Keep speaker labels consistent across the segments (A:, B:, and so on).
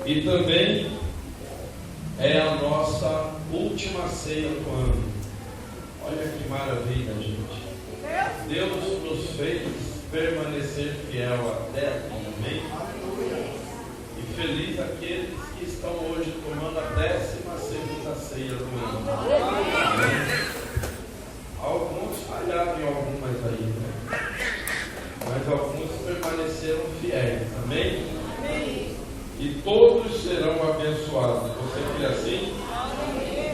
A: E também é a nossa última ceia do ano. Olha que maravilha, gente. Deus nos fez permanecer fiel até aqui, amém? E feliz aqueles que estão hoje tomando a 12ª ceia do ano. Amém? Alguns falharam em algumas aí, né? Mas alguns permaneceram fiéis, amém? E todos serão abençoados. Você crê assim?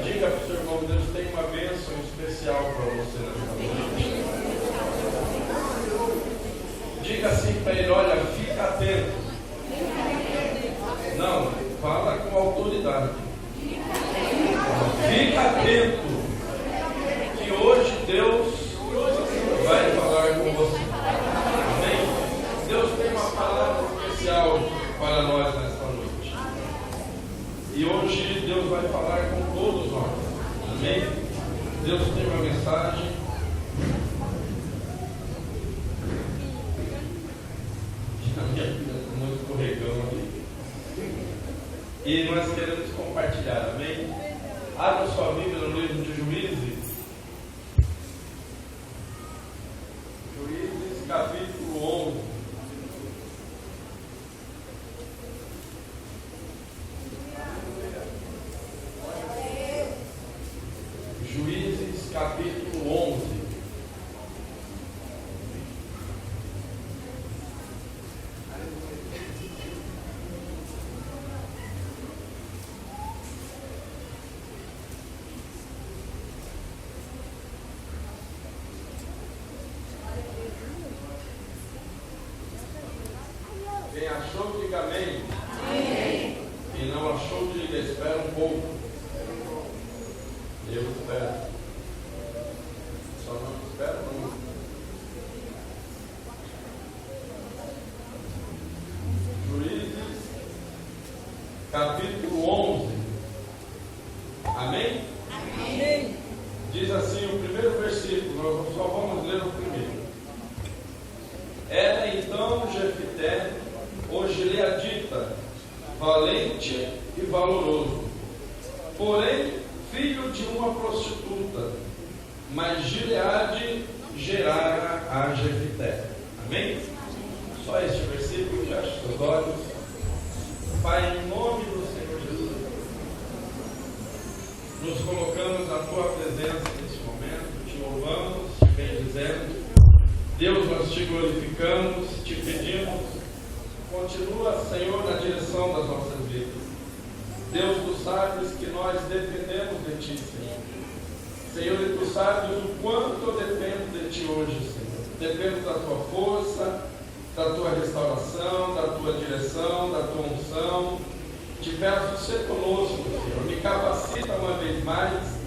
A: Diga para o seu irmão, Deus tem uma bênção especial para você nesta noite. Diga assim para ele, olha, fica atento. Não, fala com autoridade. Fica atento, que hoje Deus vai falar com você. Amém? Deus tem uma palavra especial para nós nesta noite. E hoje Deus vai falar com todos nós. Amém? Deus tem uma mensagem. A minha filha está muito escorregão ali. E nós queremos compartilhar, amém? Abra sua Bíblia no livro de Juízes. Juízes, capítulo 11. Juízes, capítulo 11. Quem achou, diga amém. Amém. Quem não achou, diga espera um pouco. Eu espero. Só não espero muito. Juízes, capítulo 11. Amém? Amém. Diz assim o primeiro versículo, nós só vamos ler o primeiro. Era então Jefité, o gileadita, valente e valoroso, porém filho de uma prostituta, mas Gileade gerara a Jefité. Amém? Só este versículo, feche seus olhos. Pai, em nome do Senhor Jesus, nos colocamos na tua presença nesse momento, te louvamos, te bendizemos. Deus, nós te glorificamos, te pedimos, continua, Senhor, na direção das nossas vidas. Deus, tu sabes que nós dependemos de ti, Senhor. Senhor, e tu sabes o quanto eu dependo de ti hoje, Senhor. Dependo da tua força, da tua restauração, da tua direção, da tua unção. Te peço, ser conosco, Senhor. Me capacita uma vez mais,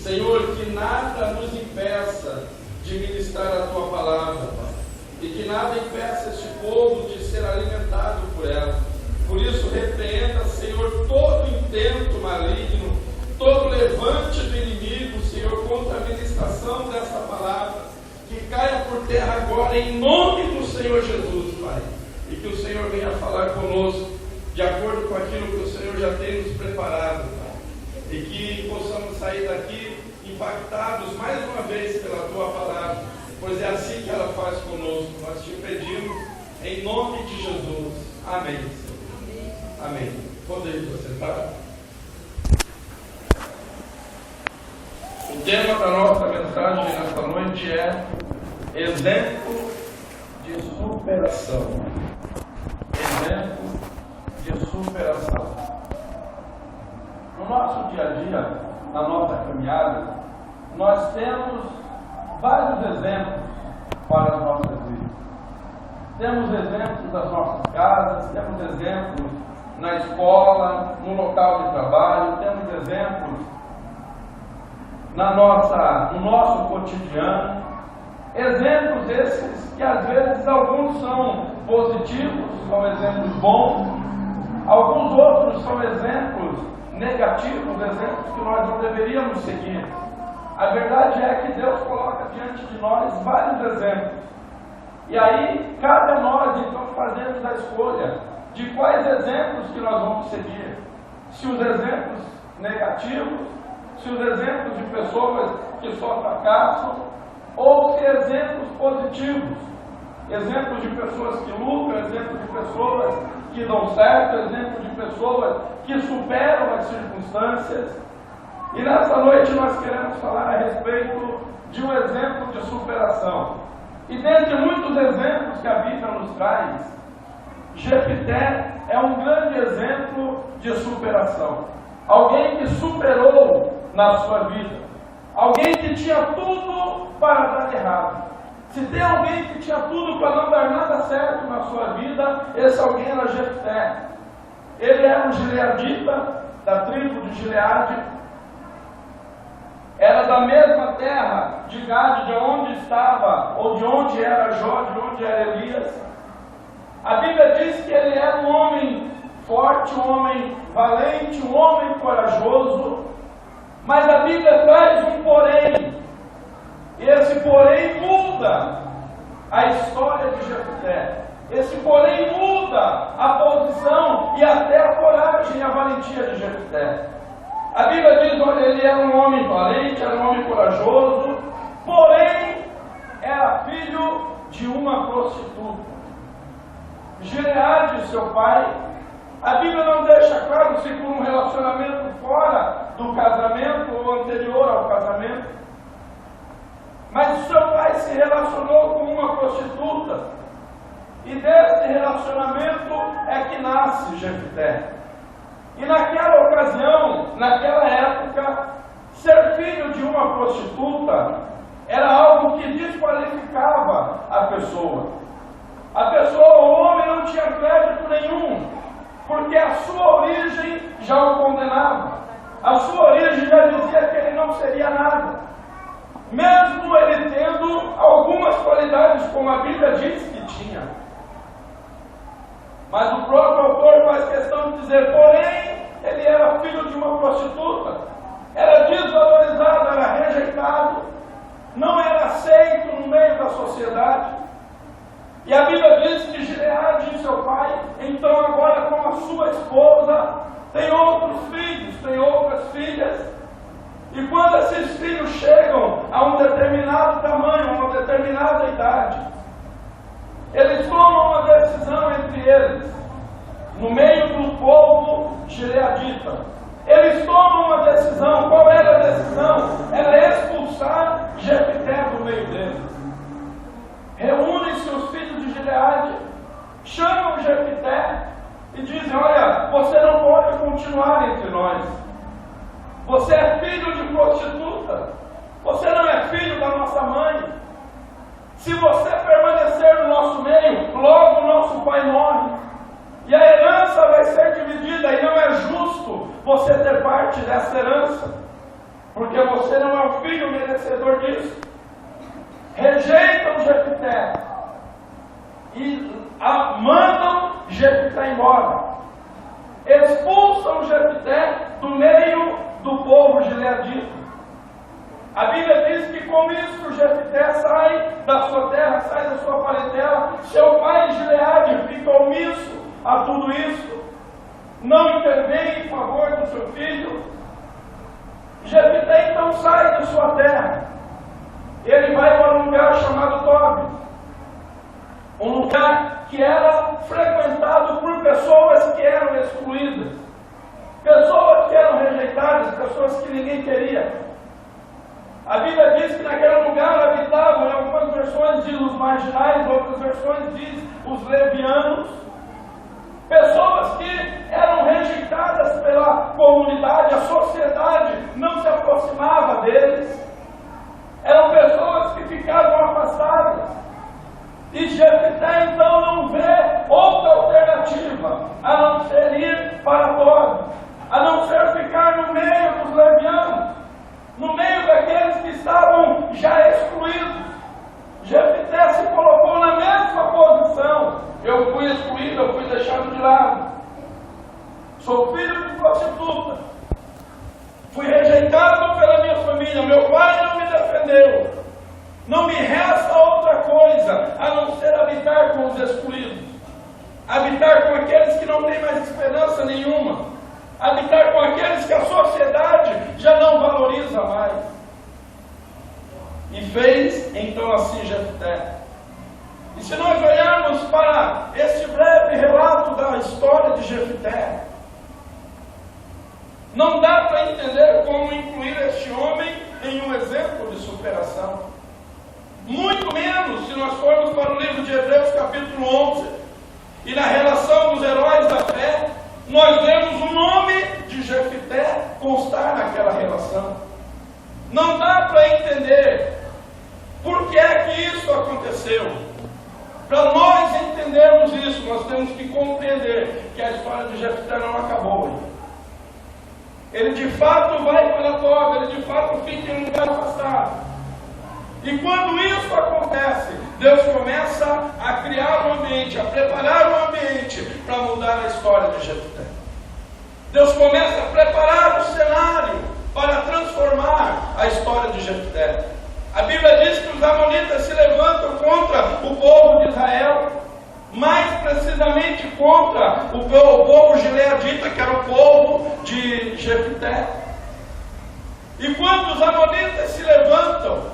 A: Senhor, que nada nos impeça de ministrar a tua palavra, Pai. E que nada impeça este povo de ser alimentado por ela. Por isso, repreenda, Senhor, todo intento maligno, todo levante do inimigo, Senhor, contra a ministração dessa palavra, que caia por terra agora, em nome do Senhor Jesus, Pai. E que o Senhor venha falar conosco, de acordo com aquilo que o Senhor já tem nos preparado, Pai. E que possamos sair daqui impactados mais uma vez pela tua palavra, pois é assim que ela faz conosco. Nós te pedimos, em nome de Jesus. Amém. Amém. Podem se sentar. O tema da nossa mensagem nesta noite é exemplo de superação. Exemplo de superação. No nosso dia a dia, na nossa caminhada, nós temos vários exemplos para as nossas vidas. Temos exemplos das nossas casas, temos exemplos na escola, no local de trabalho, temos exemplos no nosso cotidiano. Exemplos esses que às vezes alguns são positivos, são exemplos bons, alguns outros são exemplos negativos, exemplos que nós não deveríamos seguir. A verdade é que Deus coloca diante de nós vários exemplos. E aí, cabe a nós então fazermos a escolha de quais exemplos que nós vamos seguir. Se os exemplos negativos, se os exemplos de pessoas que só fracassam, ou se exemplos positivos. Exemplos de pessoas que lutam, exemplos de pessoas que dão certo, exemplos de pessoas que superam as circunstâncias. E nessa noite nós queremos falar a respeito de um exemplo de superação. E dentre muitos exemplos que a Bíblia nos traz, Jefté é um grande exemplo de superação. Alguém que superou na sua vida. Alguém que tinha tudo para dar errado. Se tem alguém que tinha tudo para não dar nada certo na sua vida, esse alguém era Jefté. Ele era um gileadita, da tribo de Gileade. Era da mesma terra de Gade, de onde estava, ou de onde era Jó, de onde era Elias. A Bíblia diz que ele era um homem forte, um homem valente, um homem corajoso. Mas a Bíblia traz um porém. E esse porém muda a história de Jefté. Esse porém muda a posição e até a coragem e a valentia de Jefté. A Bíblia diz, olha, ele era um homem valente, era um homem corajoso, porém era filho de uma prostituta. Gileade, seu pai, a Bíblia não deixa claro se por um relacionamento fora do casamento ou anterior ao casamento. Mas o seu pai se relacionou com uma prostituta. E desse relacionamento é que nasce Jefté. E naquela ocasião, naquela época, ser filho de uma prostituta era algo que desqualificava a pessoa. A pessoa, o homem, não tinha crédito nenhum, porque a sua origem já o condenava. A sua origem já dizia que ele não seria nada. Mesmo ele tendo algumas qualidades, como a Bíblia diz que tinha. Mas o próprio autor faz questão de dizer, porém, ele era filho de uma prostituta, era desvalorizado, era rejeitado, não era aceito no meio da sociedade. E a Bíblia diz que Gileade, seu pai, então agora com a sua esposa, tem outros filhos, tem outras filhas. E quando esses filhos chegam a um determinado tamanho, a uma determinada idade, eles tomam uma decisão entre eles, no meio do povo gileadita. Eles tomam uma decisão. Qual era a decisão? Era expulsar Jefté do meio deles. Reúnem-se os filhos de Gileade, chamam Jefté e dizem, olha, você não pode continuar entre nós. Você é filho de prostituta. Você não é filho da nossa mãe. Se você permanecer no nosso meio, logo o nosso pai morre. E a herança vai ser dividida. E não é justo você ter parte dessa herança, porque você não é o filho merecedor disso. Rejeitam Jefté e mandam Jefté embora. Expulsam Jefté do meio do povo gileadita. A Bíblia diz que com isso Jefté sai da sua terra, sai da sua parentela. Seu pai Gileade fica omisso a tudo isso, não intervém em favor do seu filho. Jefté então sai de sua terra. Ele vai para um lugar chamado Tob, um lugar que era frequentado por pessoas que eram excluídas, pessoas que eram rejeitadas, pessoas que ninguém queria. A Bíblia diz que naquele lugar habitavam, em algumas versões diz os marginais, outras versões diz os levianos, pessoas que eram rejeitadas pela comunidade, a sociedade não se aproximava deles, eram pessoas que ficavam afastadas. E Jefté então não vê outra alternativa a não ser ir para Tob, a não ser ficar no meio dos levianos, no meio daqueles que estavam já excluídos. Jefté se colocou na mesma posição. Eu fui excluído, eu fui deixado de lado. Sou filho de prostituta. Fui rejeitado pela minha família. Meu pai não me defendeu. Não me resta outra coisa a não ser habitar com os excluídos. habitar com aqueles que não têm mais esperança nenhuma, habitar com aqueles que a sociedade já não valoriza mais. E fez então assim Jefté. E se nós olharmos para este breve relato da história de Jefté, não dá para entender como incluir este homem em um exemplo de superação. Muito menos se nós formos para o livro de Hebreus capítulo 11, e na relação dos heróis da fé, nós vemos o nome de Jefté constar naquela relação. Não dá para entender por que é que isso aconteceu. Para nós entendermos isso, nós temos que compreender que a história de Jefté não acabou ainda. Ele de fato vai para a toga, ele de fato fica em um lugar afastado. E quando isso acontece, Deus começa a criar um ambiente, a preparar um ambiente para mudar a história de Jefté. Deus começa a preparar o cenário para transformar a história de Jefté. A Bíblia diz que os amonitas se levantam contra o povo de Israel, mais precisamente contra o povo gileadita, que era o povo de Jefté. E quando os amonitas se levantam,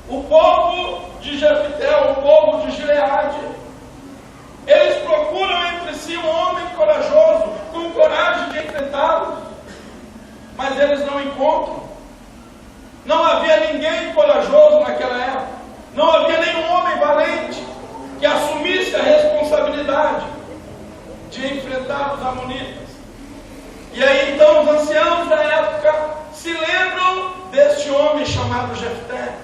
A: o povo de Jefté, o povo de Gileade, eles procuram entre si um homem corajoso, com coragem de enfrentá-los, mas eles não encontram. Não havia ninguém corajoso naquela época, não havia nenhum homem valente que assumisse a responsabilidade de enfrentar os amonitas. E aí então os anciãos da época se lembram deste homem chamado Jefté.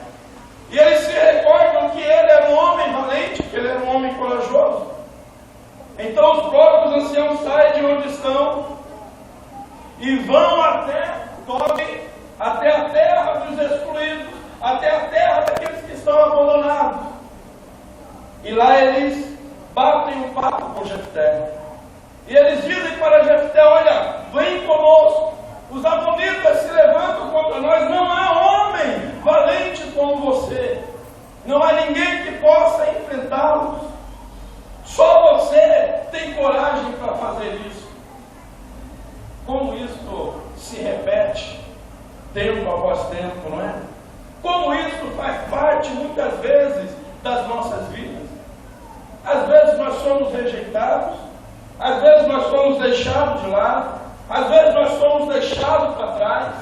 A: E eles se recordam que ele era um homem valente, que ele era um homem corajoso. Então os próprios anciãos saem de onde estão e vão até a terra dos excluídos, até a terra daqueles que estão abandonados. E lá eles batem um papo com Jefté. E eles dizem para Jefté: olha, vem conosco. Os amonitas se levantam contra nós. Não há homem valente como você. Não há ninguém que possa enfrentá-los. Só você tem coragem para fazer isso. Como isso se repete tempo após tempo, não é? Como isso faz parte muitas vezes das nossas vidas. Às vezes nós somos rejeitados, às vezes nós somos deixados de lado, às vezes nós somos deixados para trás,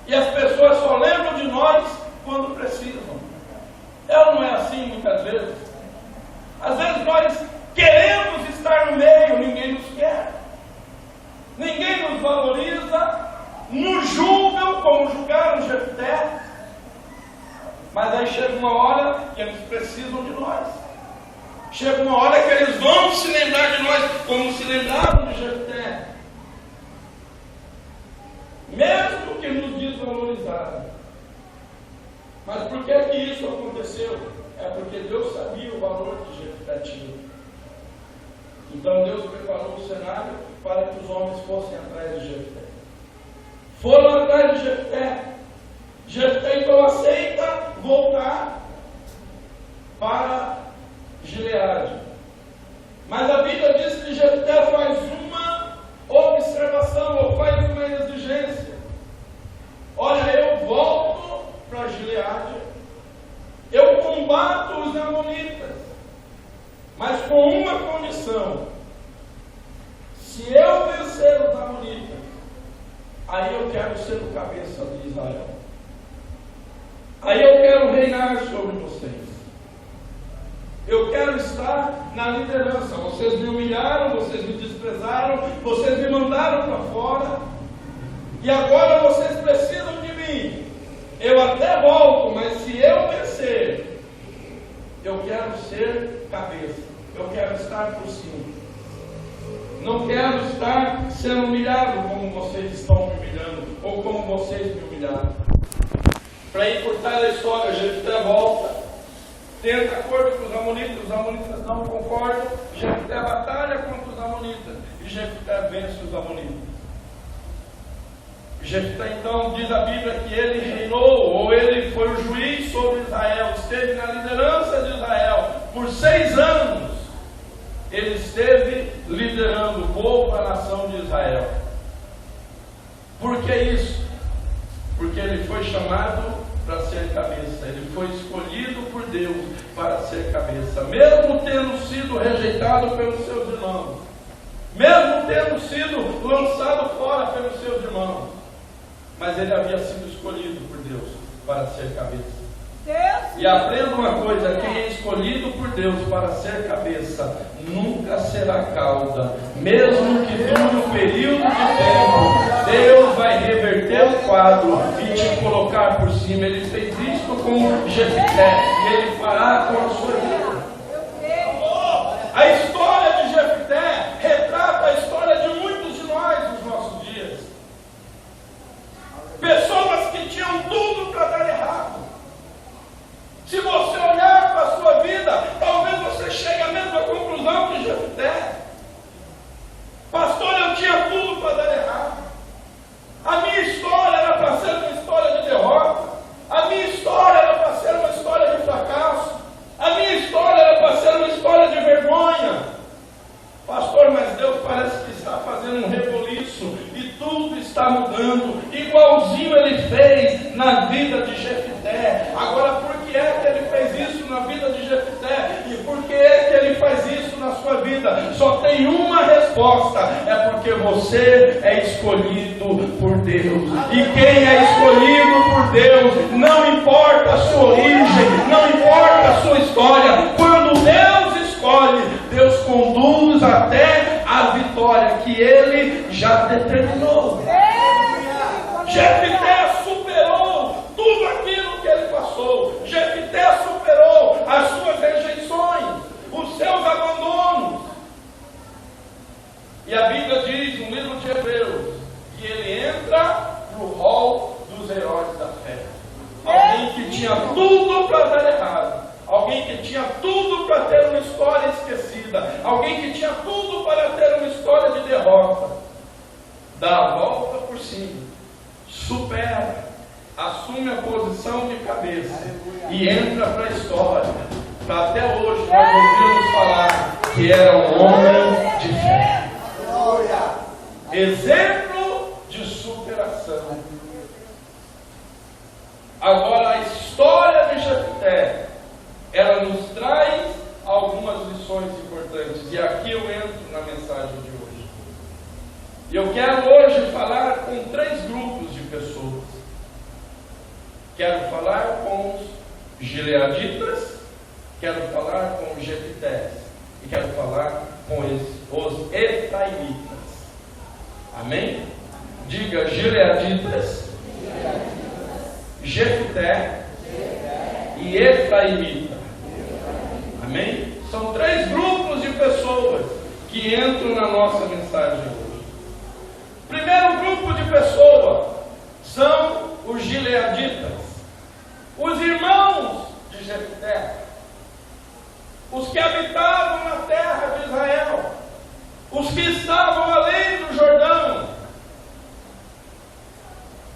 A: e as pessoas só lembram de nós quando precisam. Ela não é assim muitas vezes. Às vezes nós queremos estar no meio, ninguém nos quer, ninguém nos valoriza, nos julgam como julgaram Jefté, mas aí chega uma hora que eles precisam de nós. Chega uma hora que eles vão se lembrar de nós, como se lembraram de Jefté. Mesmo que nos desvalorizaram. Mas por que que isso aconteceu? É porque Deus sabia o valor que Jefté tinha. Então Deus preparou o cenário para que os homens fossem atrás de Jefté. Foram atrás de Jefté. Jefté então aceita voltar para Gileade. Mas a Bíblia diz que Jefté faz uma observação, ou faz uma exigência. Olha, eu volto para Gileade, eu combato os amonitas, mas com uma condição: se eu vencer os amonitas, aí eu quero ser o cabeça de Israel, aí eu quero reinar sobre vocês. Eu quero estar na liderança. Vocês me humilharam, vocês me desprezaram, vocês me mandaram para fora, e agora vocês precisam de mim. Eu até volto, mas se eu vencer, eu quero ser cabeça, eu quero estar por cima. Não quero estar sendo humilhado como vocês estão me humilhando, ou como vocês me humilharam. Para encurtar a história, Jefté volta, tenta acordo com os amonitas não concordam, Jefté batalha contra os amonitas, e Jefté vence os amonitas. Jefté então, diz a Bíblia, que ele reinou, ou ele foi o juiz sobre Israel, esteve na liderança de Israel por 6 anos. ele esteve liderando o povo, a nação de Israel. Por que isso? Porque ele foi chamado para ser cabeça, ele foi escolhido por Deus para ser cabeça, mesmo tendo sido rejeitado pelos seus irmãos, mesmo tendo sido lançado fora pelos seus irmãos, mas ele havia sido escolhido por Deus para ser cabeça. E aprenda uma coisa: quem é escolhido por Deus para ser cabeça nunca será cauda, mesmo que dure um período de tempo. Deus vai reverter o quadro e te colocar por cima. Ele fez isso com Jefté e ele fará com a sua vida. A história de Jefté retrata a história de muitos de nós nos nossos dias. Pessoas que tinham tudo para dar errado. Se você olhar para a sua vida, talvez você chegue à mesma conclusão que Jefté. Pastor, eu tinha tudo para dar errado. A minha história era para ser uma história de derrota. A minha história era para ser uma história de fracasso. A minha história era para ser uma história de vergonha. Pastor, mas Deus parece que está fazendo um reboliço e tudo está mudando, igualzinho ele fez na vida de Jefté. Agora, por que é que ele fez isso na vida de Jefté? E por que é que ele faz isso na sua vida? Só tem uma resposta: é porque você é escolhido por Deus. E quem é escolhido por Deus, não importa a sua origem, não importa a sua história, quando Deus escolhe, Deus conduz até a vitória que Ele já determinou. Jefté superou tudo aquilo que ele passou. Jefté superou as suas rejeições, os seus abandonos. E a Bíblia diz no livro de Hebreus que ele entra no rol dos heróis da fé. Alguém que tinha tudo para dar errado, alguém que tinha tudo para ter uma história esquecida, alguém que tinha tudo para ter uma história de derrota, dá a volta por cima, supera, assume a posição de cabeça e entra para a história. Para até hoje nós ouvimos falar que era um homem de fé. Exemplo de superação. Agora, a história de Jefté, ela nos traz algumas lições importantes. E aqui eu entro na mensagem de hoje. E eu quero hoje falar com 3 grupos de pessoas. Quero falar com os gileaditas, quero falar com os jeftés e quero falar com os efraimitas. Amém? Diga: gileaditas, Jefté e efraimita. Amém? São 3 grupos de pessoas que entram na nossa mensagem hoje. Primeiro grupo de pessoas são os gileaditas, os irmãos de Jefté, os que habitavam na terra de Israel, os que estavam além do Jordão,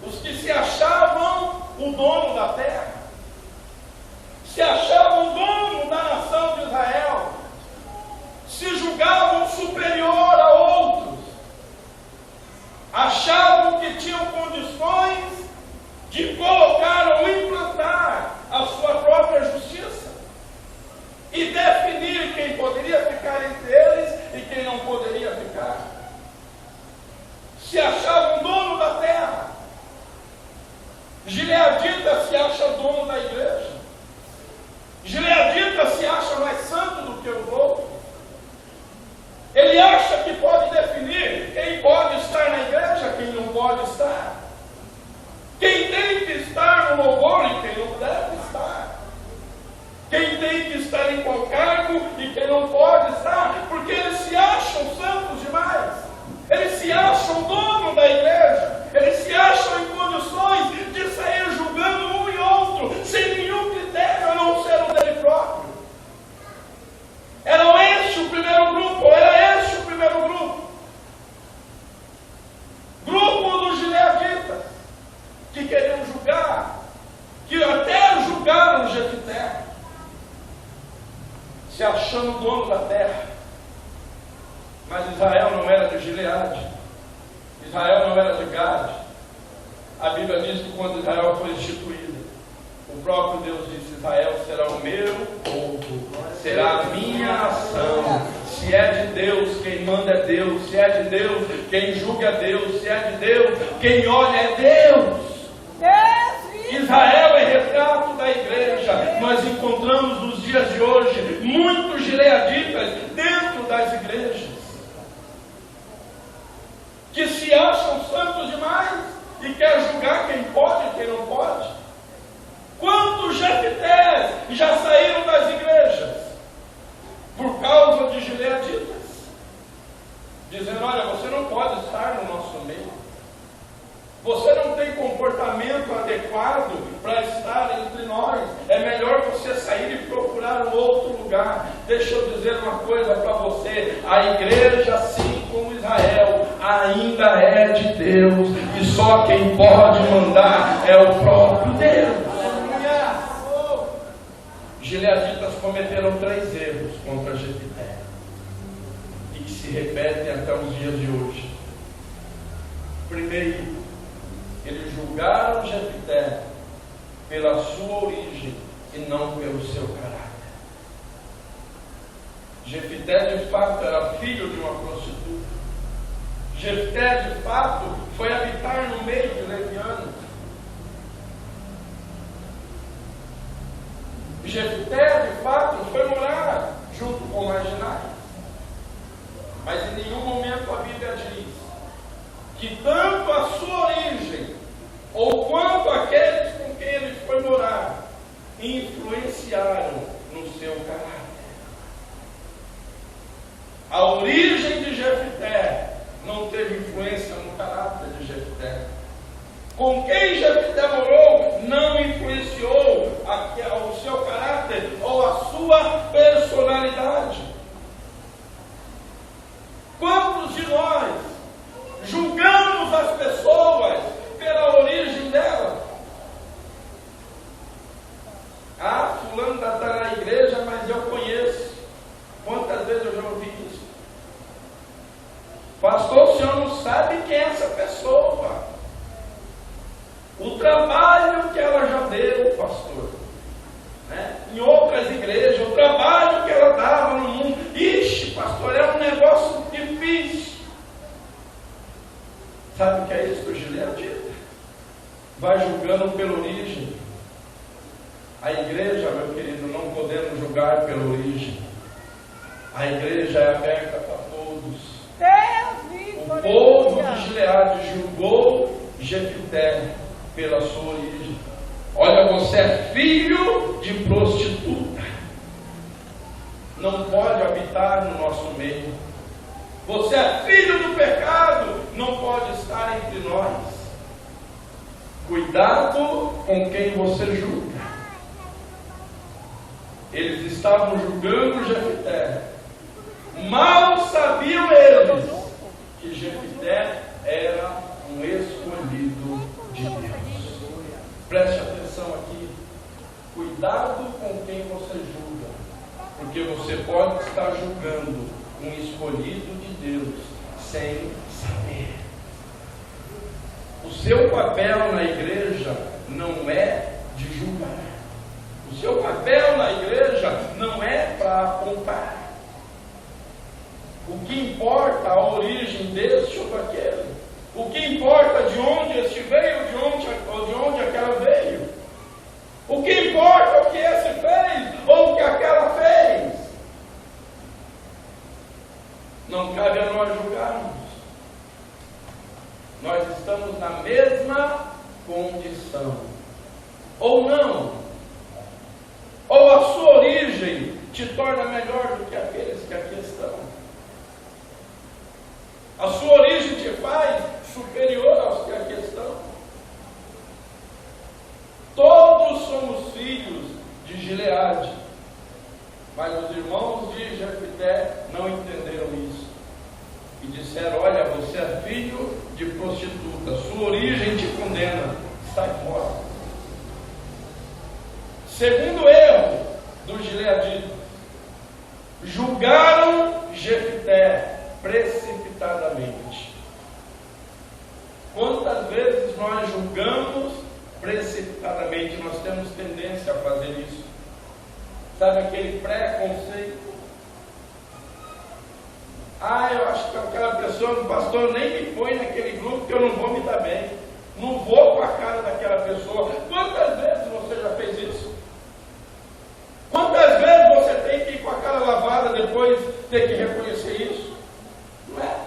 A: os que se achavam o dono da terra, se achavam dono da nação de Israel, se julgavam superior a outros, achavam que tinham condições de colocar ou implantar a sua própria justiça e definir quem poderia ficar entre eles e quem não poderia ficar. Se achavam dono da terra. Gileadita se acha dono da igreja. Gileadita se acha mais santo do que os outros. Ele acha que pode definir quem pode estar na igreja, quem não pode estar, quem tem que estar no louvor e quem não deve estar, quem tem que estar em qual cargo e quem não pode estar, porque eles se acham santos demais, eles se acham dono da igreja, eles se acham em condições de sair julgando um e outro, sem nenhum critério a não ser o dele próprio. Era este o primeiro grupo, grupo dos gileaditas, que queriam julgar, que até julgaram Jefté, se achando dono da terra, Israel não era de Gileade, Israel não era de Gade. A Bíblia diz que quando Israel foi instituído, o próprio Deus disse: Israel será o meu povo, será a minha nação. Se é de Deus, quem manda é Deus. Se é de Deus, quem julga é Deus. Se é de Deus, quem olha é Deus. Israel é retrato da igreja. Nós encontramos nos dias de hoje muitos gileaditas dentro das igrejas, que se acham santos demais e quer julgar quem pode e quem não pode. Quantos Jeftés já saíram das igrejas por causa de gileaditas, dizendo: olha, você não pode estar no nosso meio, você não tem comportamento adequado para estar entre nós, é melhor você sair e procurar um outro lugar. Deixa eu dizer uma coisa para você: a igreja, assim como Israel, ainda é de Deus, e só quem pode mandar é o próprio Deus. Gileaditas cometeram 3 erros contra Jefté, e que se repetem até os dias de hoje. Primeiro, eles julgaram Jefté pela sua origem e não pelo seu caráter. Jefté de fato era filho de uma prostituta. Jefté de fato foi habitar no meio de levianos. Jefté de fato foi morar junto com marginais. Mas em nenhum momento a Bíblia diz que tanto a sua origem ou quanto aqueles com quem ele foi morar influenciaram no seu caráter. A origem de Jefté não teve influência no caráter de Jefté. Com quem Jefté morou não influenciou o seu caráter ou a sua personalidade. Quantos de nós julgamos as pessoas pela origem delas? Ah, fulano está na igreja, mas eu conheço. Quantas vezes eu já ouvi isso? Pastor, o senhor não sabe quem é essa pessoa. O trabalho que ela já deu, pastor, né? Em outras igrejas, o trabalho que ela dava no mundo. Ixi, pastor, é um negócio difícil. Sabe o que é isso do gileadita? Vai julgando pela origem. A igreja, meu querido, não podemos julgar pela origem. A igreja é aberta para todos. O povo de Gileade julgou Jefté pela sua origem. Olha, você é filho de prostituta, não pode habitar no nosso meio. Você é filho do pecado, não pode estar entre nós. Cuidado com quem você julga. Eles estavam julgando Jefté. Mal sabiam eles que Jefté era um escolhido de Deus. Preste atenção aqui. Cuidado com quem você julga, porque você pode estar julgando um escolhido de Deus sem saber. O seu papel na igreja não é de julgar. O seu papel na igreja não é para apontar. O que importa a origem deste ou daquele. O que importa de onde este veio ou de onde aquela veio. O que importa o que esse fez ou o que aquela fez. Não cabe a nós julgarmos. Nós estamos na mesma condição. Ou não. Ou a sua origem te torna melhor do que aqueles que aqui estão. A sua origem te faz superior aos que aqui estão. Todos somos filhos de Gileade, mas os irmãos de Jefté não entenderam isso e disseram: olha, você é filho de prostituta, sua origem te condena, sai fora. Segundo erro dos gileaditas, julgaram Jefté precipitadamente. precipitadamente. Quantas vezes nós julgamos precipitadamente? Nós temos tendência a fazer isso. Sabe aquele preconceito? Eu acho que aquela pessoa, o pastor nem me põe naquele grupo que eu não vou me dar bem. Não vou com a cara daquela pessoa. Quantas vezes você já fez isso? Quantas vezes você tem que ir com a cara lavada depois ter que reconhecer isso? Não é?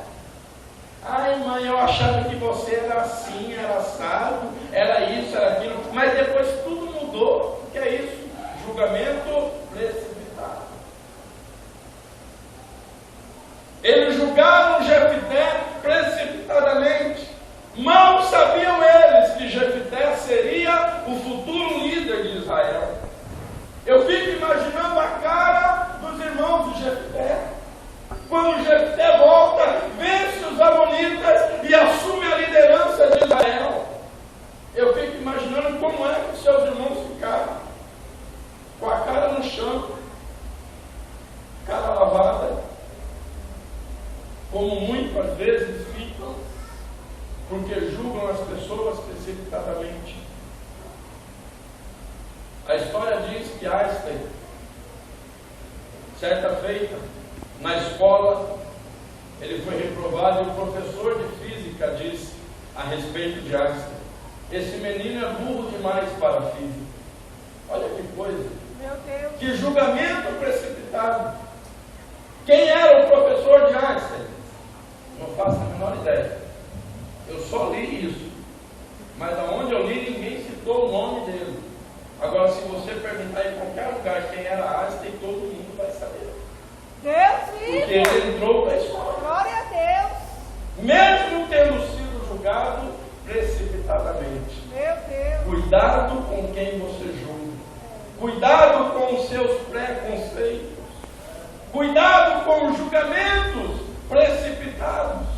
A: Mãe, eu achava que você era assim, era assado, era isso, era aquilo, mas depois tudo mudou. O que é isso? Julgamento precipitado. Eles julgaram Jefté precipitadamente. Mal sabiam eles que Jefté seria o futuro líder de Israel. Eu fico imaginando a cara dos irmãos de Jefté. Quando Jefté volta, vence os amonitas e assume a liderança de Israel. Eu fico imaginando como é que seus irmãos ficaram. Com a cara no chão, cara lavada, como muitas vezes ficam, porque julgam as pessoas precipitadamente. A história diz que Einstein, certa feita, na escola, ele foi reprovado e o professor de física disse a respeito de Einstein: esse menino é burro demais para a física. Olha que coisa!
B: Meu Deus!
A: Que julgamento precipitado! Quem era o professor de Einstein? Não faço a menor ideia. Eu só li isso. Mas aonde eu li, ninguém citou o nome dele. Agora, se você perguntar em qualquer lugar quem era Einstein, todo mundo vai saber.
B: Deus
A: Porque ele entrou para a história.
B: Glória a Deus!
A: Mesmo tendo sido julgado precipitadamente.
B: Meu Deus!
A: Cuidado com quem você julga. Cuidado com os seus preconceitos. Cuidado com os julgamentos precipitados.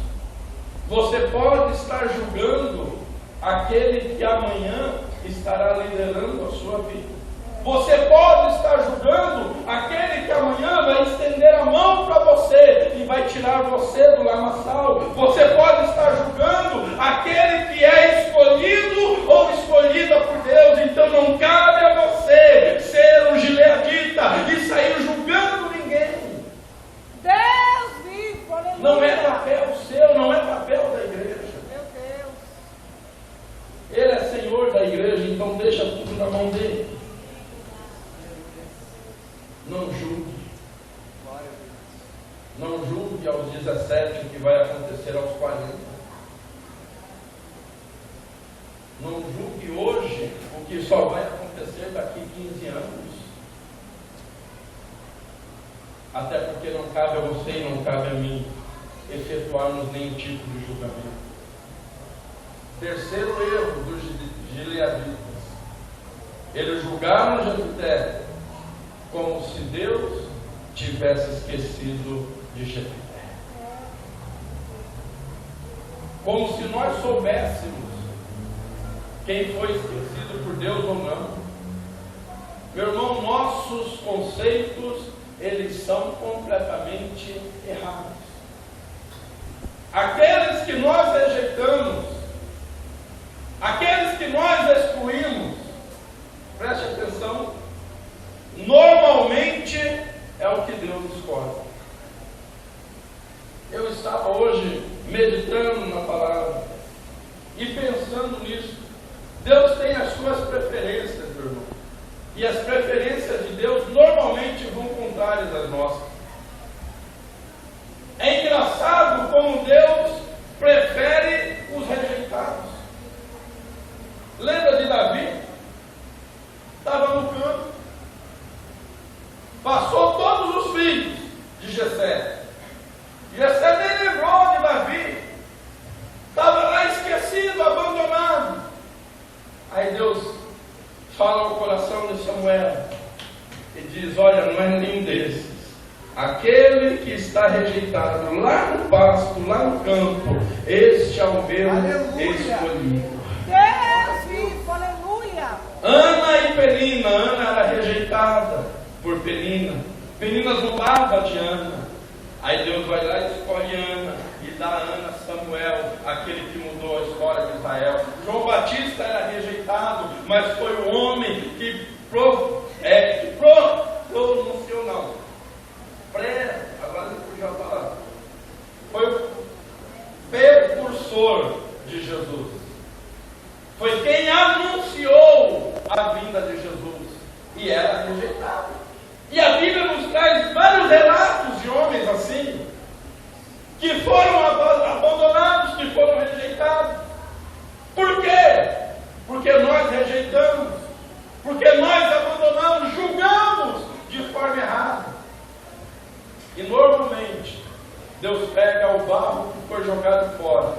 A: Você pode estar julgando aquele que amanhã estará liderando a sua vida. Você pode estar julgando aquele que amanhã vai estender a mão para você e vai tirar você do lamaçal. Você pode estar julgando aquele que é escolhido ou escolhida por Deus. Então não cabe a você ser um gileadita e sair julgando ninguém.
B: Deus vivo, aleluia!
A: Não é papel seu, não é papel da igreja.
B: Meu Deus!
A: Ele é Senhor da igreja, então deixa tudo na mão dele. Não julgue. Não julgue aos 17 o que vai acontecer aos 40. Não julgue hoje o que só vai acontecer daqui 15 anos. Até porque não cabe a você e não cabe a mim efetuarmos nenhum tipo de julgamento. Terceiro erro dos gileaditas: eles julgaram Jefté como se Deus tivesse esquecido de Jefté. Como se nós soubéssemos quem foi esquecido por Deus ou não. Meu irmão, nossos conceitos, eles são completamente errados. Aqueles que nós rejeitamos, aqueles que nós excluímos, preste atenção, normalmente é o que Deus escolhe. Eu estava hoje meditando na palavra e pensando nisso. Deus tem as suas preferências, meu irmão. E as preferências de Deus normalmente vão contrárias às nossas. É engraçado como Deus prefere os rejeitados. Lembra de Davi? Estava no campo. Passou todos os filhos de Jessé. Jessé nem lembrou de Davi. Estava lá esquecido, abandonado. Aí Deus fala ao coração de Samuel e diz: olha, não é nenhum desses. Aquele que está rejeitado lá no pasto, lá no campo, este é o meu escolhido.
B: Deus vivo, aleluia!
A: Ana e Penina. Ana era rejeitada por Penina. Penina zombava de Ana. Aí Deus vai lá e escolhe Ana e da Ana Samuel, aquele que mudou a história de Israel. João Batista era rejeitado, mas foi o homem que pronunciou, agora eu fugiu a palavra. Foi o precursor de Jesus. Foi quem anunciou a vinda de Jesus. E era rejeitado. E a Bíblia nos traz vários relatos de homens assim, que foram abandonados, que foram rejeitados. Por quê? Porque nós rejeitamos, porque nós abandonamos, julgamos de forma errada. E normalmente Deus pega o barro que foi jogado fora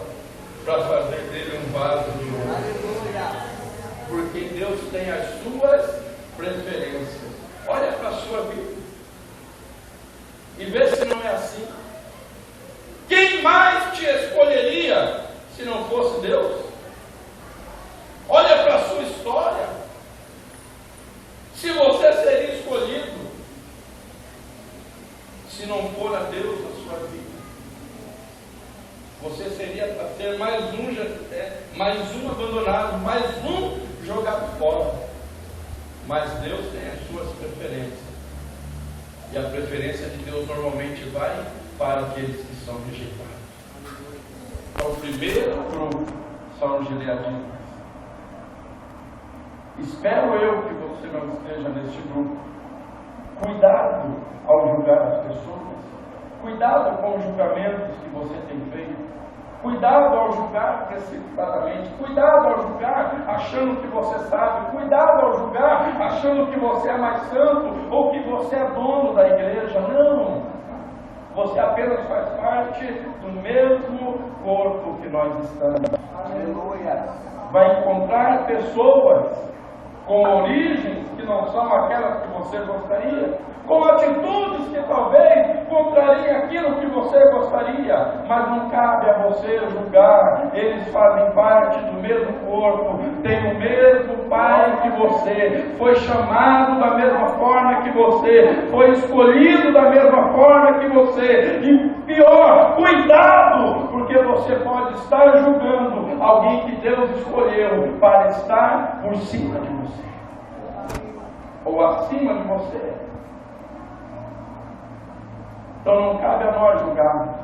A: para fazer dele um vaso de ouro. Porque Deus tem as suas preferências. Olha para a sua vida e vê se não é assim. Quem mais te escolheria se não fosse Deus? Olha para a sua história. Se você seria escolhido se não for a Deus na sua vida, você seria para ser mais um abandonado, mais um jogado fora. Mas Deus tem as suas preferências. E a preferência de Deus normalmente vai para aqueles que são rejeitados. Então, o primeiro grupo são os gileaditas. Espero eu que você não esteja neste grupo. Cuidado ao julgar as pessoas. Cuidado com os julgamentos que você tem feito. Cuidado ao julgar precipitadamente. Cuidado ao julgar achando que você sabe. Cuidado ao julgar achando que você é mais santo ou que você é dono da igreja. Não! Você apenas faz parte do mesmo corpo que nós estamos. Aleluia! Vai encontrar pessoas com origens que não são aquelas que você gostaria, com atitudes que talvez contrariem aquilo que você gostaria, mas não cabe a você julgar. Eles fazem parte do mesmo corpo, têm o mesmo Pai que você, foi chamado da mesma forma que você, foi escolhido da mesma forma que você. E pior, cuidado, porque você pode estar julgando alguém que Deus escolheu para estar por cima de você ou acima de você. Então não cabe a nós julgar.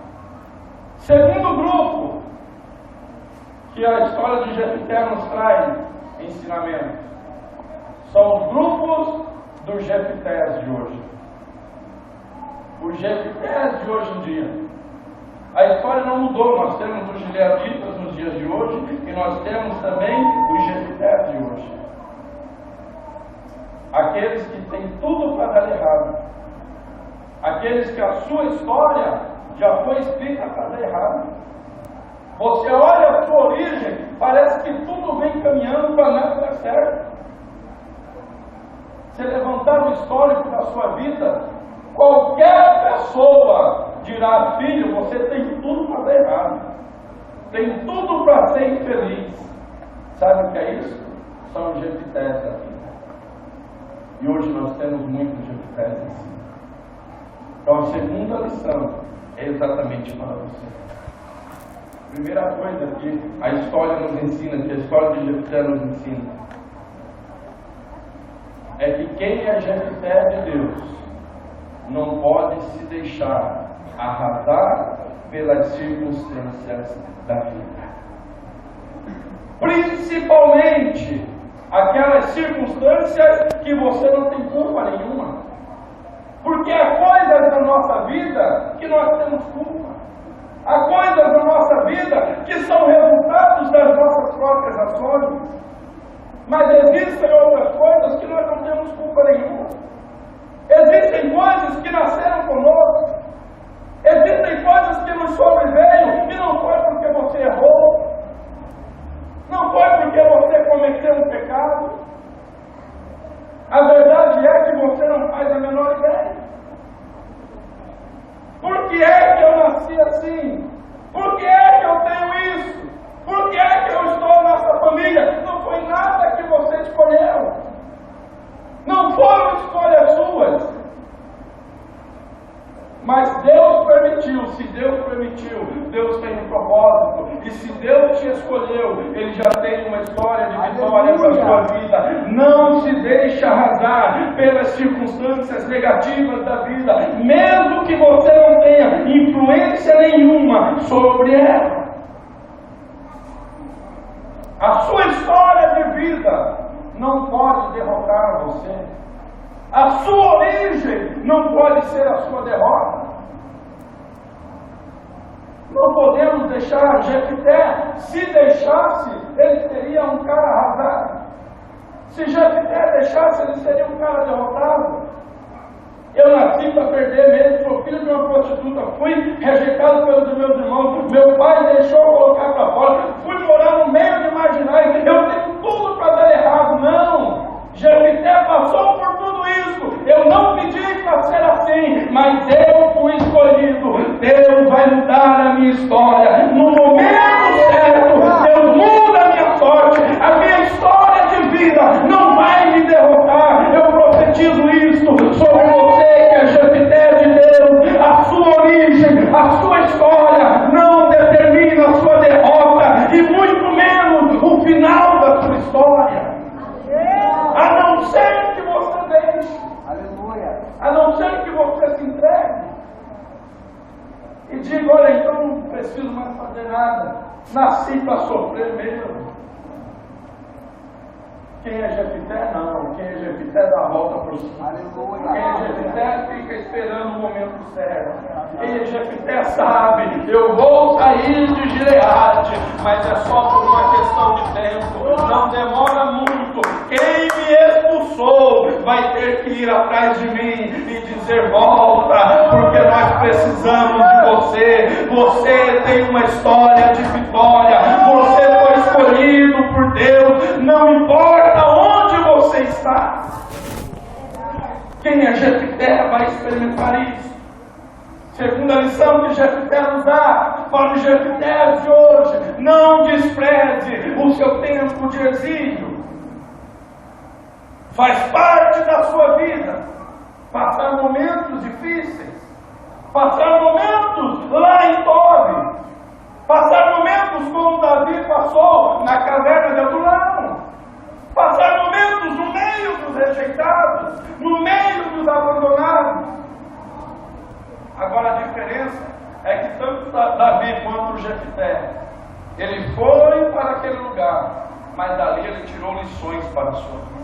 A: Segundo grupo que a história de Jefté nos traz ensinamento, são os grupos dos Jeftés de hoje. Os Jeftés de hoje em dia. A história não mudou. Nós temos os gileaditas nos dias de hoje e nós temos também os Jeftés de hoje. Aqueles que têm tudo para dar errado. Aqueles que a sua história já foi escrita para dar errado. Você olha a sua origem, parece que tudo vem caminhando para nada dar certo. Se levantar o histórico da sua vida, qualquer pessoa dirá: filho, você tem tudo para dar errado, tem tudo para ser infeliz. Sabe o que é isso? São os Jeftés da vida. E hoje nós temos muitos Jeftés assim. Então a segunda lição é exatamente para você. Primeira coisa que a história nos ensina, que a história de Jefté nos ensina, é que quem é Jefté de Deus não pode se deixar arrasar pelas circunstâncias da vida. Principalmente aquelas circunstâncias que você não tem culpa nenhuma. Porque há coisas na nossa vida que nós temos culpa. Há coisas na nossa vida que são resultados das nossas próprias ações. Mas existem outras coisas que nós não temos culpa nenhuma. Existem coisas que nasceram conosco. Existem coisas que nos sobreveio e não foi porque você errou. Não foi porque você cometeu um pecado. A verdade é que você não faz a menor ideia. Por que é que eu nasci assim? Por que é que eu tenho isso? Por que é que eu estou nessa família? Não foi nada que você escolheu. te escolheu, Ele já tem uma história de vitória para a sua vida. Não se deixe arrasar pelas circunstâncias negativas da vida, mesmo que você não tenha influência nenhuma sobre ela. A sua história de vida não pode derrotar você. A sua origem não pode ser a sua derrota. Não podemos deixar Jefté. Se deixasse, ele seria um cara arrasado. Se Jefté deixasse, ele seria um cara derrotado. Eu nasci para perder mesmo, sou filho de uma prostituta, fui rejeitado pelos meus irmãos, meu pai deixou eu colocar para fora, fui morar no meio de marginais, eu tenho tudo para dar errado. Não! Jefté passou por tudo isso, eu não pedi para ser assim, mas eu fui escolhido. Deus vai mudar a minha história, no momento certo, Deus muda a minha sorte, a minha história de vida não vai me derrotar. Eu profetizo isso sobre você, que é Jefté de Deus. A sua origem, a sua história não determina a sua derrota, e muito menos o final da sua história. A não ser que você deixe. Aleluia. A não ser que você se entregue e diga: olha, então não preciso mais fazer nada, nasci para sofrer mesmo. Quem é Jefté? Não. Quem é Jefté dá a volta por cima. Quem é Jefté fica esperando o momento certo. Quem é Jefté sabe: eu vou sair de Gileade, mas é só por uma questão de tempo, não demora muito. Quem me expulsou vai ter que ir atrás de mim e dizer: volta, porque nós precisamos de você. Você tem uma história de vitória, você foi escolhido por Deus, não importa onde você está. Quem é Jefté vai experimentar isso. Segunda lição que Jefté nos dá para o Jefté de hoje: não despreze o seu tempo de exílio. Faz parte da sua vida passar momentos difíceis, passar momentos lá em Tobi, passar momentos como Davi passou na caverna de Adulão, passar momentos no meio dos rejeitados, no meio dos abandonados. Agora a diferença é que tanto Davi quanto o Jefté, ele foi para aquele lugar, mas dali ele tirou lições para a sua vida.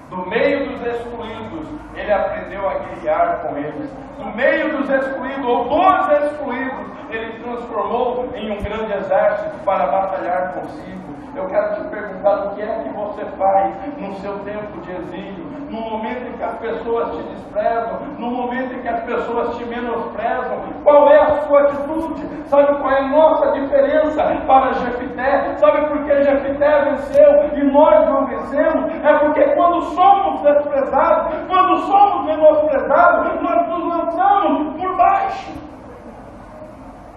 A: No meio dos excluídos, ele aprendeu a guerrear com eles. No meio dos excluídos, ou dos excluídos, ele transformou em um grande exército para batalhar consigo. Eu quero te perguntar: o que é que você faz no seu tempo de exílio? No momento em que as pessoas te desprezam, no momento em que as pessoas te menosprezam, qual é a sua atitude? Sabe qual é a nossa diferença para Jefté? Sabe por que Jefté venceu e nós não vencemos? É porque quando somos desprezados, quando somos menosprezados, nós nos lançamos por baixo.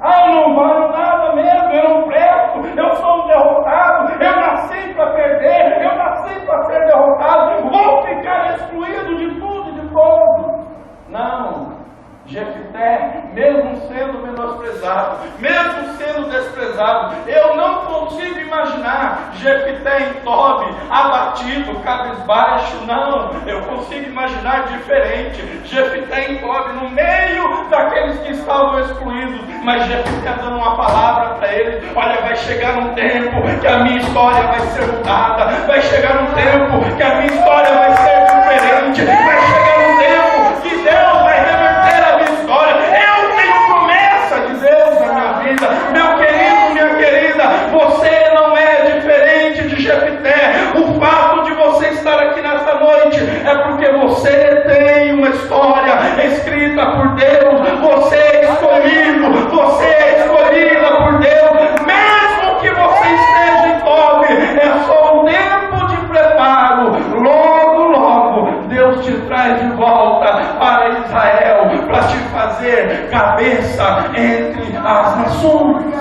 A: Ah, eu não valho nada mesmo, eu não presto, eu sou um derrotado, eu nasci para perder, eu nasci para ser derrotado, vou ficar excluído de tudo e de todos. Não, Jefté, mesmo sendo menosprezado, mesmo sendo desprezado, eu não consigo imaginar Jefté em Tobi, abatido, cabisbaixo. Não, eu consigo imaginar diferente. Jefté em Tobi, no meio daqueles que estavam excluídos, mas Jefté dando uma palavra para eles: olha, vai chegar um tempo que a minha história vai ser mudada, vai chegar um tempo que a minha história vai ser diferente, vai chegar um tempo que Deus vai reverter a minha história. Eu tenho promessa de Deus na minha vida. Meu querido, minha querida, você não é diferente de Jefté. O fato de você estar aqui nessa noite é porque você tem uma história escrita por Deus. Você é escolhido, você é escolhida por Deus. Mesmo que você esteja em Tobi, é só um tempo de preparo. Logo, logo, Deus te traz de volta para Israel, para te fazer cabeça entre as nações.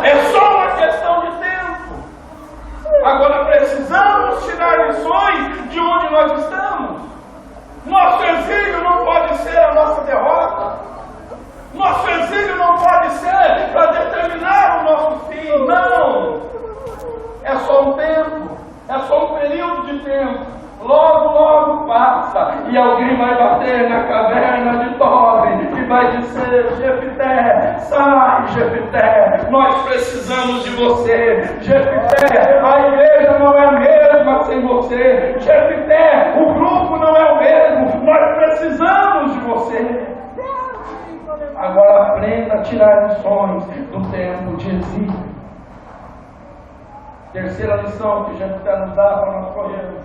A: É só uma questão de tempo. Agora precisamos tirar lições de onde nós estamos. Nosso exílio não pode ser a nossa derrota. Nosso exílio não pode ser para determinar o nosso e alguém vai bater na caverna de Tobi e vai dizer: Jefté, sai, Jefté, nós precisamos de você. Jefté, a igreja não é a mesma sem você. Jefté, o grupo não é o mesmo, nós precisamos de você. Agora aprenda a tirar lições do tempo de exílio. Terceira lição que Jefté nos dá para nós corrermos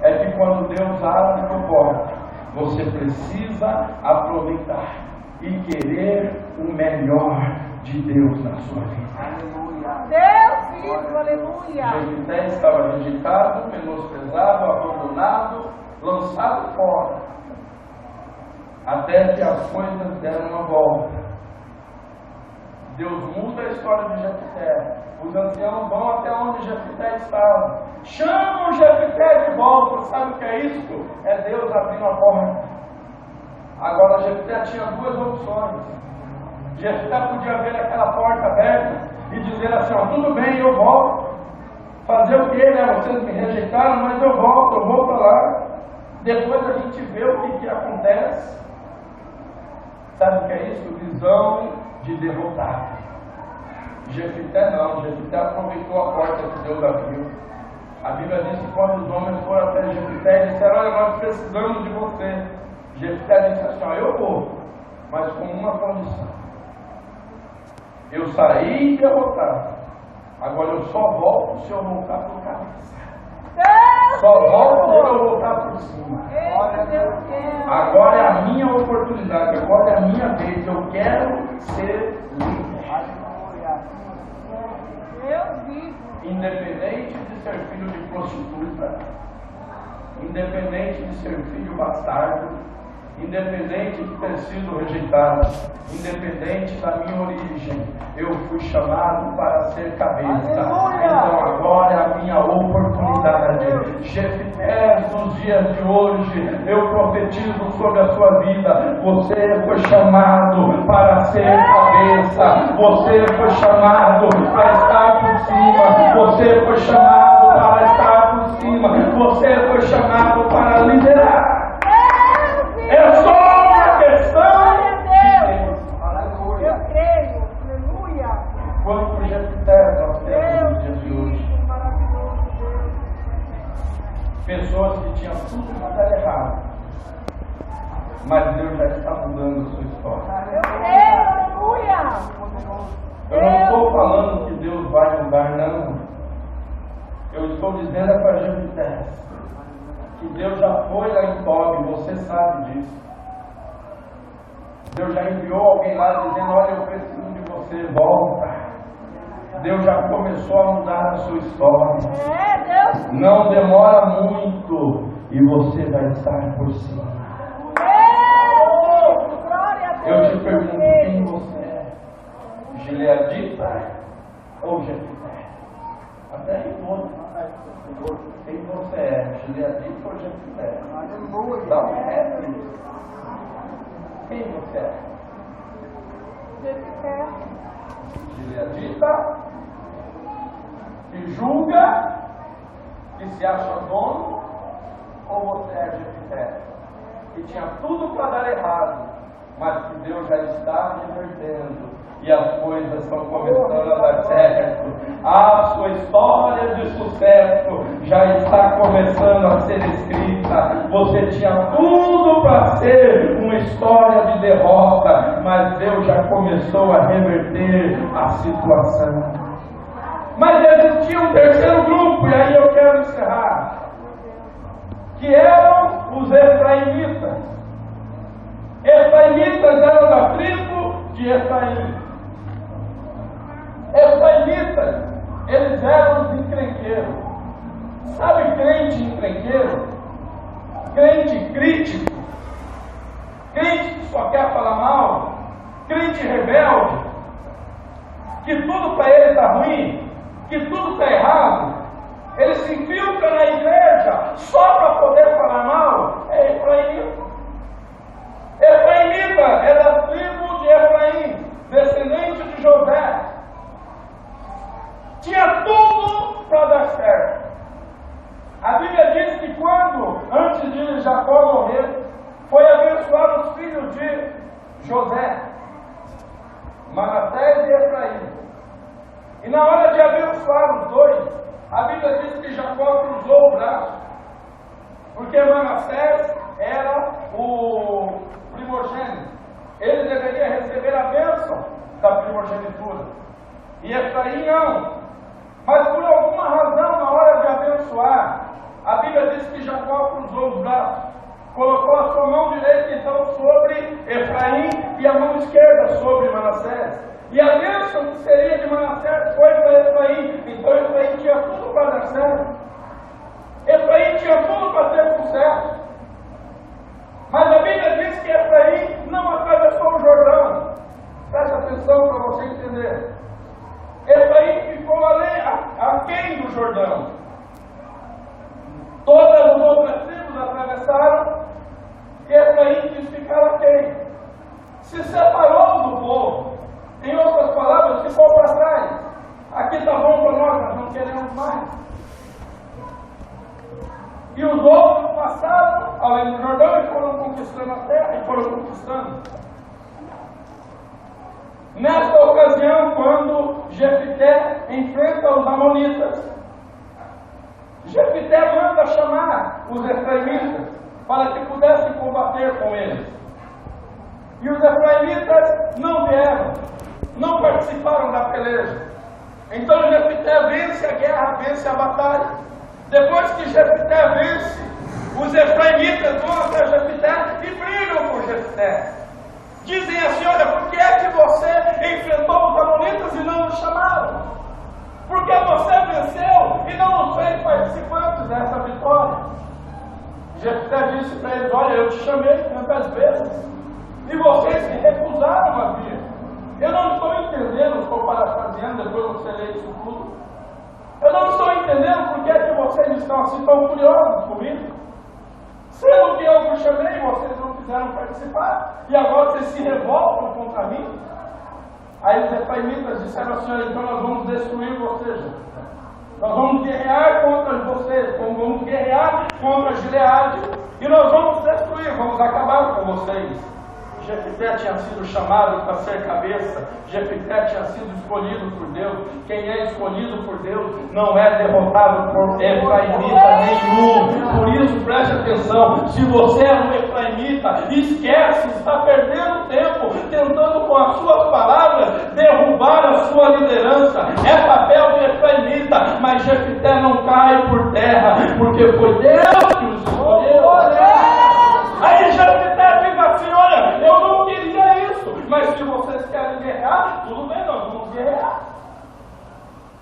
A: é que quando Deus abre a porta, você precisa aproveitar e querer o melhor de Deus na sua vida.
B: Deus vivo, aleluia.
A: Jefté estava rejeitado, menosprezado, abandonado, lançado fora, até que as coisas deram uma volta. Deus muda a história de Jefté. Os anciãos vão até onde Jefté estava, chamam Jefté de volta. Sabe o que é isso? É Deus abrindo a porta. Agora Jefté tinha duas opções. Jefté podia ver aquela porta aberta e dizer assim: ó, tudo bem, eu volto. Fazer o que, né? Vocês me rejeitaram, mas eu vou para lá. Depois a gente vê o que acontece. Sabe o que é isso? Visão de derrotar. Jefté não, Jefté aproveitou a porta que Deus abriu. A Bíblia diz que quando os homens foram até Jefté e disseram: olha, nós precisamos de você. Jefté disse assim: ó, eu vou, mas com uma condição. Eu saí derrotado, agora eu só volto se eu voltar por cabeça. Só volto se eu voltar por cima. Agora é a minha oportunidade, agora é a minha vez. Eu quero ser livre. Independente de ser filho de prostituta, independente de ser filho bastardo, independente de ter sido rejeitado, independente da minha origem, eu fui chamado para ser cabeça. Então agora é a minha oportunidade. Jefté, nos dias de hoje, eu profetizo sobre a sua vida. Você foi chamado para ser cabeça. Você foi chamado para estar por cima. Você foi chamado para estar por cima. Você foi chamado para liderar. É só uma questão de Deus.
B: Eu creio. Aleluia.
A: Quanto Jefté nós temos nos dias de hoje? Pessoas que tinham tudo para dar errado, mas Deus já está mudando a sua história.
B: Eu creio, aleluia.
A: Eu não estou falando que Deus vai mudar, não. Eu estou dizendo para Jefté que Deus já foi lá em Tobi, você sabe disso. Deus já enviou alguém lá dizendo: olha, eu preciso de você, volta. Deus já começou a mudar a sua história.
B: Deus.
A: Não demora muito e você vai estar por cima.
B: Glória a Deus.
A: Eu te pergunto: quem você é? Gileadita ou Jefté? Até rimou. Quem você é? Gileadita ou Jefté? Dá um rap. Quem você é?
B: Jefté.
A: Gileadita, que julga, que se acha dono, ou você é Jefté, que tinha tudo para dar errado, mas que Deus já está revertendo e as coisas estão começando a dar certo. A sua história de sucesso já está começando a ser escrita. Você tinha tudo para ser uma história de derrota, mas Deus já começou a reverter a situação. Mas existia um terceiro grupo, e aí eu quero encerrar, que eram os efraimitas. Efraimitas eram da tribo de Efraim. Efraimitas, eles eram os encrenqueiros. Sabe crente encrenqueiro? Crente crítico? Crente que só quer falar mal? Crente rebelde? Que tudo para ele está ruim? Que tudo está errado? Ele se infiltra na igreja só para poder falar mal? É efraimita. Efraimita é da tribo de Efraim, descendente de José. Tinha tudo para dar certo. A Bíblia diz que quando, antes de Bíblia diz que Jacó cruzou o braço, porque Manassés era o primogênito. Ele deveria receber a bênção da primogenitura. E Efraim não. Mas por alguma razão, na hora de abençoar, a Bíblia diz que Jacó cruzou os braços, colocou a sua mão direita então sobre Efraim e a mão esquerda sobre Manassés. E a bênção que seria de Manassés foi para Efraim. Então Efraim tinha tudo para dar certo. Efraim tinha tudo para ter sucesso. Mas a Bíblia diz que Efraim não atravessou o Jordão. Presta atenção para você entender. Efraim ficou aquém do Jordão. Todas as outras tribos atravessaram e Efraim quis ficar aquém. Se separou do povo. Em outras palavras, ficou para trás. Aqui está bom para nós não queremos mais. E os outros passaram além do Jordão e foram conquistando a terra e foram conquistando. Nesta ocasião, quando Jefité enfrenta os amonitas, Jefité manda chamar os efraimitas para que pudessem combater com eles. E os efraimitas não vieram, não participaram da peleja. Então Jefité vence a guerra, vence a batalha. Depois que Jefité vence, os efraimitas vão até Jefité e brigam por Jefité. Dizem assim: olha, por que é que você enfrentou os amonitas e não nos chamaram? Porque você venceu e não nos fez participantes dessa vitória. Jefté disse para eles: olha, eu te chamei tantas vezes e vocês se recusaram a vir. Eu não estou entendendo, estou parafraseando, depois você lê isso tudo. Eu não estou entendendo por que é que vocês estão assim tão curiosos comigo. Sendo que eu vos chamei, vocês não quiseram participar, e agora vocês se revoltam contra mim. Aí os efraimitas disseram assim: então nós vamos destruir vocês. Nós vamos guerrear contra vocês, vamos guerrear contra Gileade, e nós vamos destruir, vamos acabar com vocês. Jefité tinha sido chamado para ser cabeça. Jefité tinha sido escolhido por Deus. Quem é escolhido por Deus não é derrotado por efraimita nenhum. Por isso, preste atenção: se você é um efraimita, esquece, está perdendo tempo tentando com as suas palavras derrubar a sua liderança. É papel de efraimita, mas Jefité não cai por terra, porque foi Deus que os escolheu. Aí Jefité diz assim: olha, eu não queria isso, mas se vocês querem guerrear, tudo bem, nós vamos guerrear.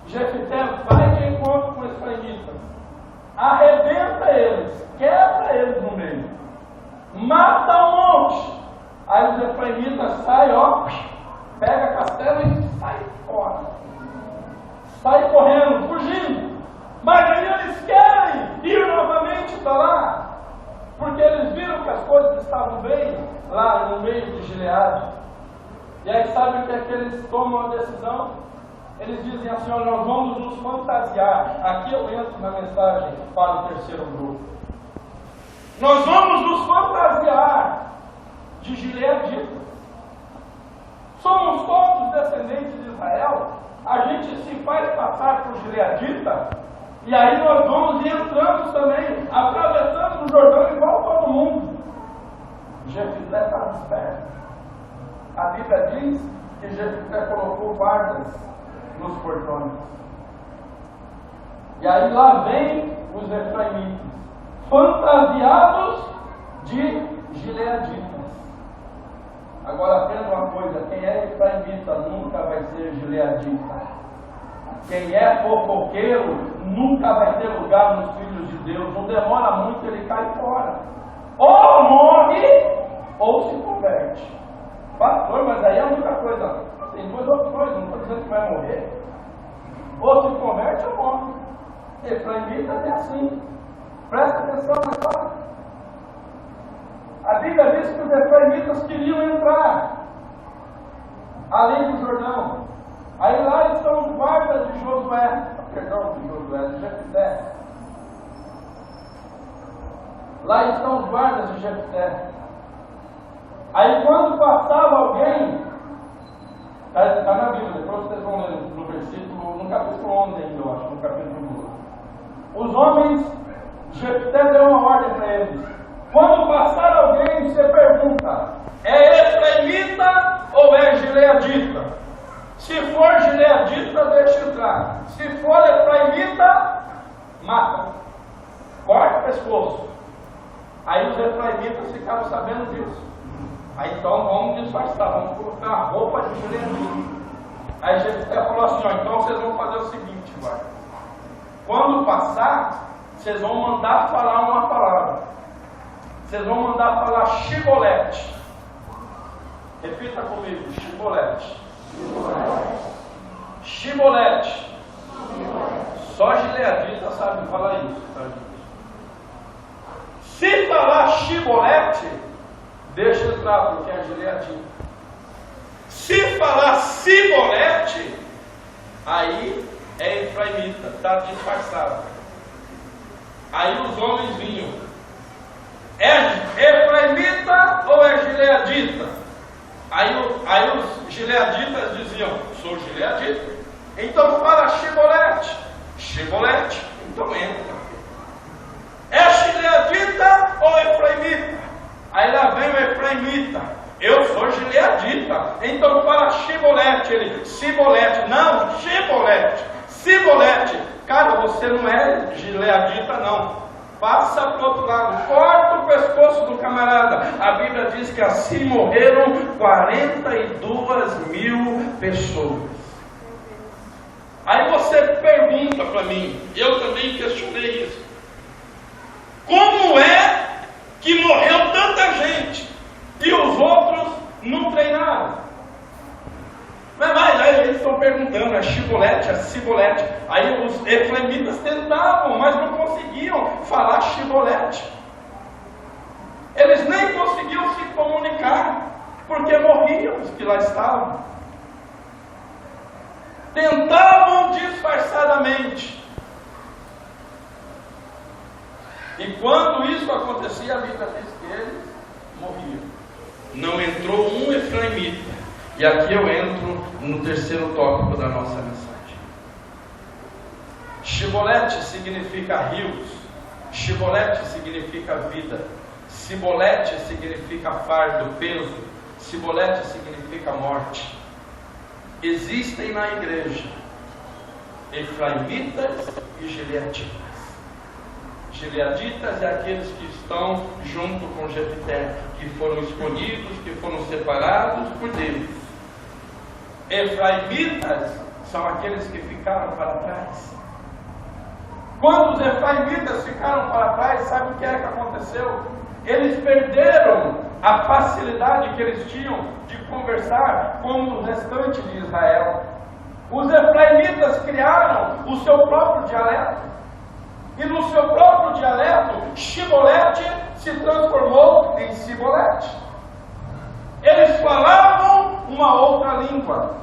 A: Jefité vai de encontro com os israelitas, arrebenta eles, quebra eles no meio, mata um monte. Aí os efraimitas saem, ó, pega castelo e sai fora, sai correndo, fugindo. Mas aí eles querem ir novamente para lá, porque eles viram que as coisas estavam bem lá no meio de Gileade. E aí sabe o que é que eles tomam a decisão? Eles dizem assim: olha, nós vamos nos fantasiar. Aqui eu entro na mensagem para o terceiro grupo. Nós vamos nos fantasiar de gileaditas. Somos todos descendentes de Israel. A gente se faz passar por gileadita. E aí nós vamos e entramos também, atravessando o Jordão igual todo mundo. Jefité estava esperto. A Bíblia diz que Jefité colocou guardas nos portões. E aí lá vem os efraimitas, fantasiados de gileaditas. Agora aprenda uma coisa: quem é efraimita nunca vai ser gileadita. Quem é fofoqueiro nunca vai ter lugar nos filhos de Deus. Não demora muito, ele cai fora. Ou morre, ou se converte. Pastor, mas aí é muita coisa. Tem duas opções, não estou dizendo que vai morrer. Ou se converte ou morre. Efraimita é assim. Presta atenção na história. A Bíblia diz que os efraimitas queriam entrar além do Jordão. Aí lá estão os guardas de Josué, de Jefité. Lá estão os guardas de Jefité. Aí quando passava alguém, está na Bíblia, depois vocês vão ler no versículo, no capítulo 11 ainda, eu acho, no capítulo gileadita, deixa entrar. Se for efraimita, mata. Corta o pescoço. Aí os efraimitas ficaram sabendo disso. Aí então vamos disfarçar, vamos colocar a roupa de gileadita. Aí Jefté falou assim, então vocês vão fazer o seguinte, guarda. Quando passar, vocês vão mandar falar uma palavra. Vocês vão mandar falar Shibolete. Repita comigo, Shibolete. Shibolete. Só gileadita sabe falar isso, tá, gente? Se falar Shibolete, deixa entrar, porque é gileadita. Se falar Sibolete, aí é efraimita, está disfarçado. Aí os homens vinham. É efraimita ou é gileadita? Aí os gileaditas diziam, sou gileadita. Então fala Shibolete. Shibolete, então entra. É gileadita ou efraimita? Aí lá vem o efraimita. Eu sou gileadita. Então fala Shibolete. Ele, Sibolete. Não, Shibolete. Sibolete. Cara, você não é gileadita, não. Passa para o outro lado. Corta o pescoço do camarada. A Bíblia diz que assim morreram 42.000 pessoas. Aí você pergunta para mim. Eu também questionei isso. Como é que morreu tanta gente e os outros não treinaram? Mas aí eles estão perguntando, é Shibolete, é Sibolete. Aí os efraimitas tentavam, mas não conseguiam falar Shibolete. Eles nem conseguiam se comunicar, porque morriam os que lá estavam. Tentavam disfarçadamente. E quando isso acontecia, a Bíblia diz que eles morriam. Não entrou um efraimita. E aqui eu entro no terceiro tópico da nossa mensagem. Shibolete significa rios. Shibolete significa vida. Sibolete significa fardo, peso. Sibolete significa morte. Existem na igreja efraimitas e gileaditas. Gileaditas é aqueles que estão junto com Jefté, que foram escolhidos, que foram separados por Deus. Efraimitas são aqueles que ficaram para trás. Quando os efraimitas ficaram para trás, sabe o que é que aconteceu? Eles perderam a facilidade que eles tinham de conversar com o restante de Israel. Os efraimitas criaram o seu próprio dialeto. E no seu próprio dialeto, Shibolete se transformou em Sibolete. Eles falavam uma outra língua.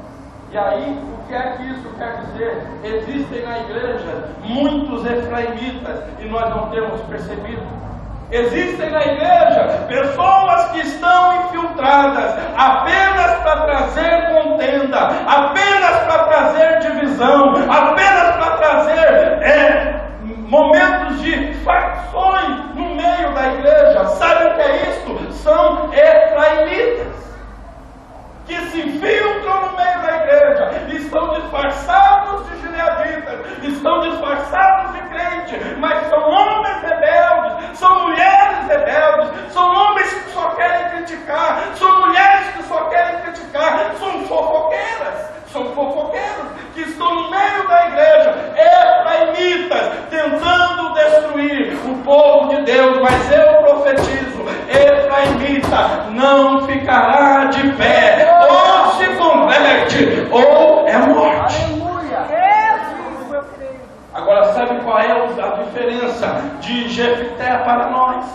A: E aí, o que é que isso quer dizer? Existem na igreja muitos efraimitas e nós não temos percebido. Existem na igreja pessoas que estão infiltradas apenas para trazer contenda, apenas para trazer divisão, apenas para trazer momentos de facções no meio da igreja. Sabe o que é isso? São efraimitas que se infiltram no meio da igreja, estão disfarçados de gileaditas, estão disfarçados de crente, mas são homens rebeldes, são mulheres rebeldes, são homens que só querem criticar, são mulheres que só querem criticar, são fofoqueiras, são fofoqueiros que estão no meio da igreja, efraimitas, tentando destruir o povo de Deus. Mas eu profetizo, efraimita não ficará de pé, ou se converte, ou é morte.
B: Aleluia.
A: Agora sabe qual é a diferença de Jefté para nós?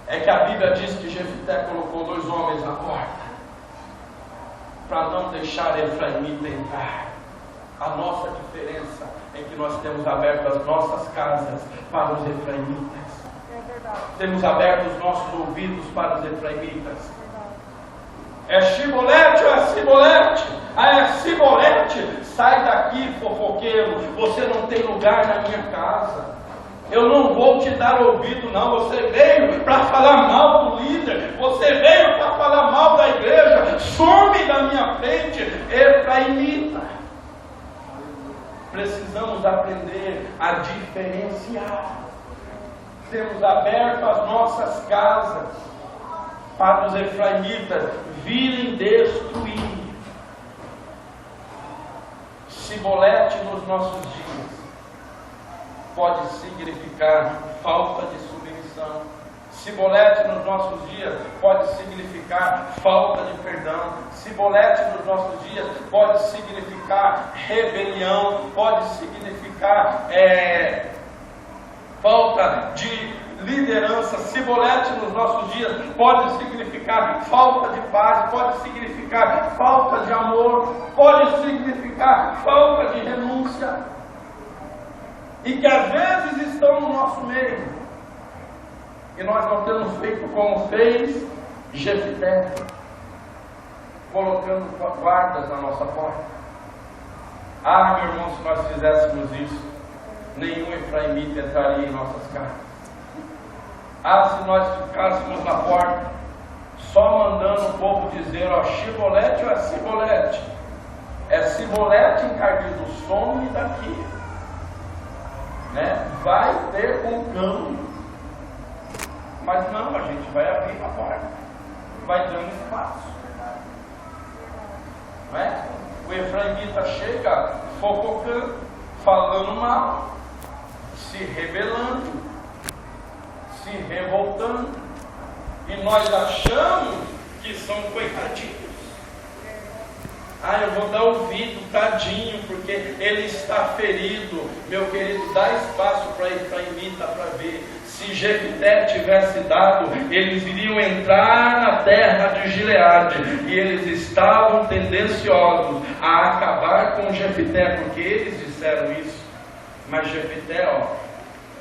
A: É que a Bíblia diz que Jefté colocou 2 homens na porta para não deixar efraimita entrar. A nossa diferença é que nós temos aberto as nossas casas para os efraimitas. Temos aberto os nossos ouvidos para os efraimitas. É Shibolete ou é Sibolete? Ah, é Sibolete. Sai daqui, fofoqueiro. Você não tem lugar na minha casa. Eu não vou te dar ouvido, não. Você veio para falar mal do líder. Você veio para falar mal da igreja. some da minha frente, efraimita. Precisamos aprender a diferenciar. Temos aberto as nossas casas para os efraimitas virem destruir. Sibolete nos nossos dias pode significar falta de submissão. Sibolete nos nossos dias pode significar falta de perdão. Sibolete nos nossos dias pode significar rebelião, pode significar falta de liderança. Sibolete nos nossos dias pode significar falta de paz, pode significar falta de amor, pode significar falta de renúncia, e que às vezes estão no nosso meio, e nós não temos feito como fez Jefté, colocando guardas na nossa porta. Ah, meu irmão, se nós fizéssemos isso, nenhum efraimita entraria em nossas casas. Ah, se nós ficássemos na porta, só mandando o povo dizer, ó, Shibolete ou é Sibolete? É Sibolete encardido, some daqui, né? Vai ter um cão. Mas não, a gente vai abrir a porta, vai dando espaço, não é? O efraimita chega fofocando, falando mal, se rebelando, se revoltando, e nós achamos que são coitadinhos. Ah, eu vou dar ouvido, tadinho, porque ele está ferido. Meu querido, dá espaço para efraimita para ver. Se Jefté tivesse dado, eles iriam entrar na terra de Gileade, e eles estavam tendenciosos a acabar com Jefté, porque eles disseram isso. Mas Jefté,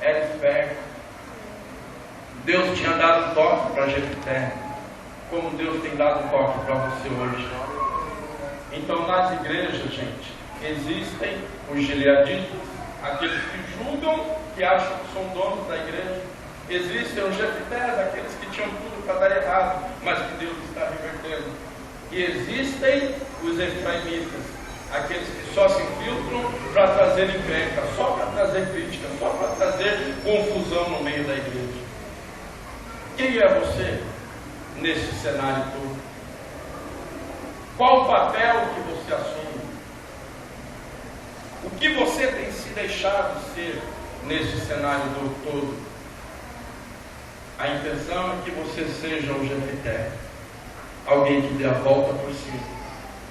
A: era esperto. Deus tinha dado um toque para Jefté, como Deus tem dado um toque para você hoje. Então, nas igrejas, gente, existem os gileaditas, aqueles que julgam, que acham que são donos da igreja. Existem os Jeftés, aqueles que tinham tudo para dar errado, mas que Deus está revertendo. E existem os efraimitas, aqueles que só se infiltram para trazer encrenca, só para trazer crítica, só para trazer confusão no meio da igreja. Quem é você nesse cenário todo? Qual o papel que você assume? O que você tem se deixado ser nesse cenário todo? A intenção é que você seja um Jefté, alguém que dê a volta por cima,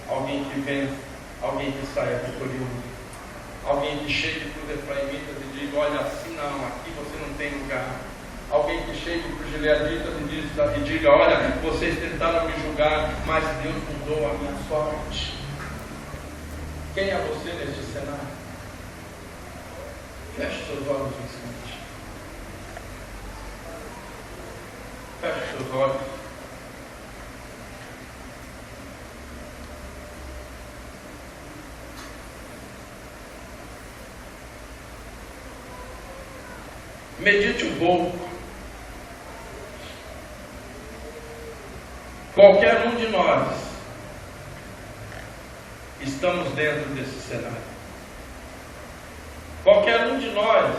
A: alguém que vença, alguém que saia vitorioso, alguém que chegue para os efraimitas e diga, olha, assim não, aqui você não tem lugar. Alguém que chegue para os gileaditas e diga, olha, vocês tentaram me julgar, mas Deus mudou a minha sorte. Quem é você neste cenário? Feche seus olhos um instante. Feche seus olhos. Medite um pouco. Qualquer um de nós estamos dentro desse cenário. Qualquer um de nós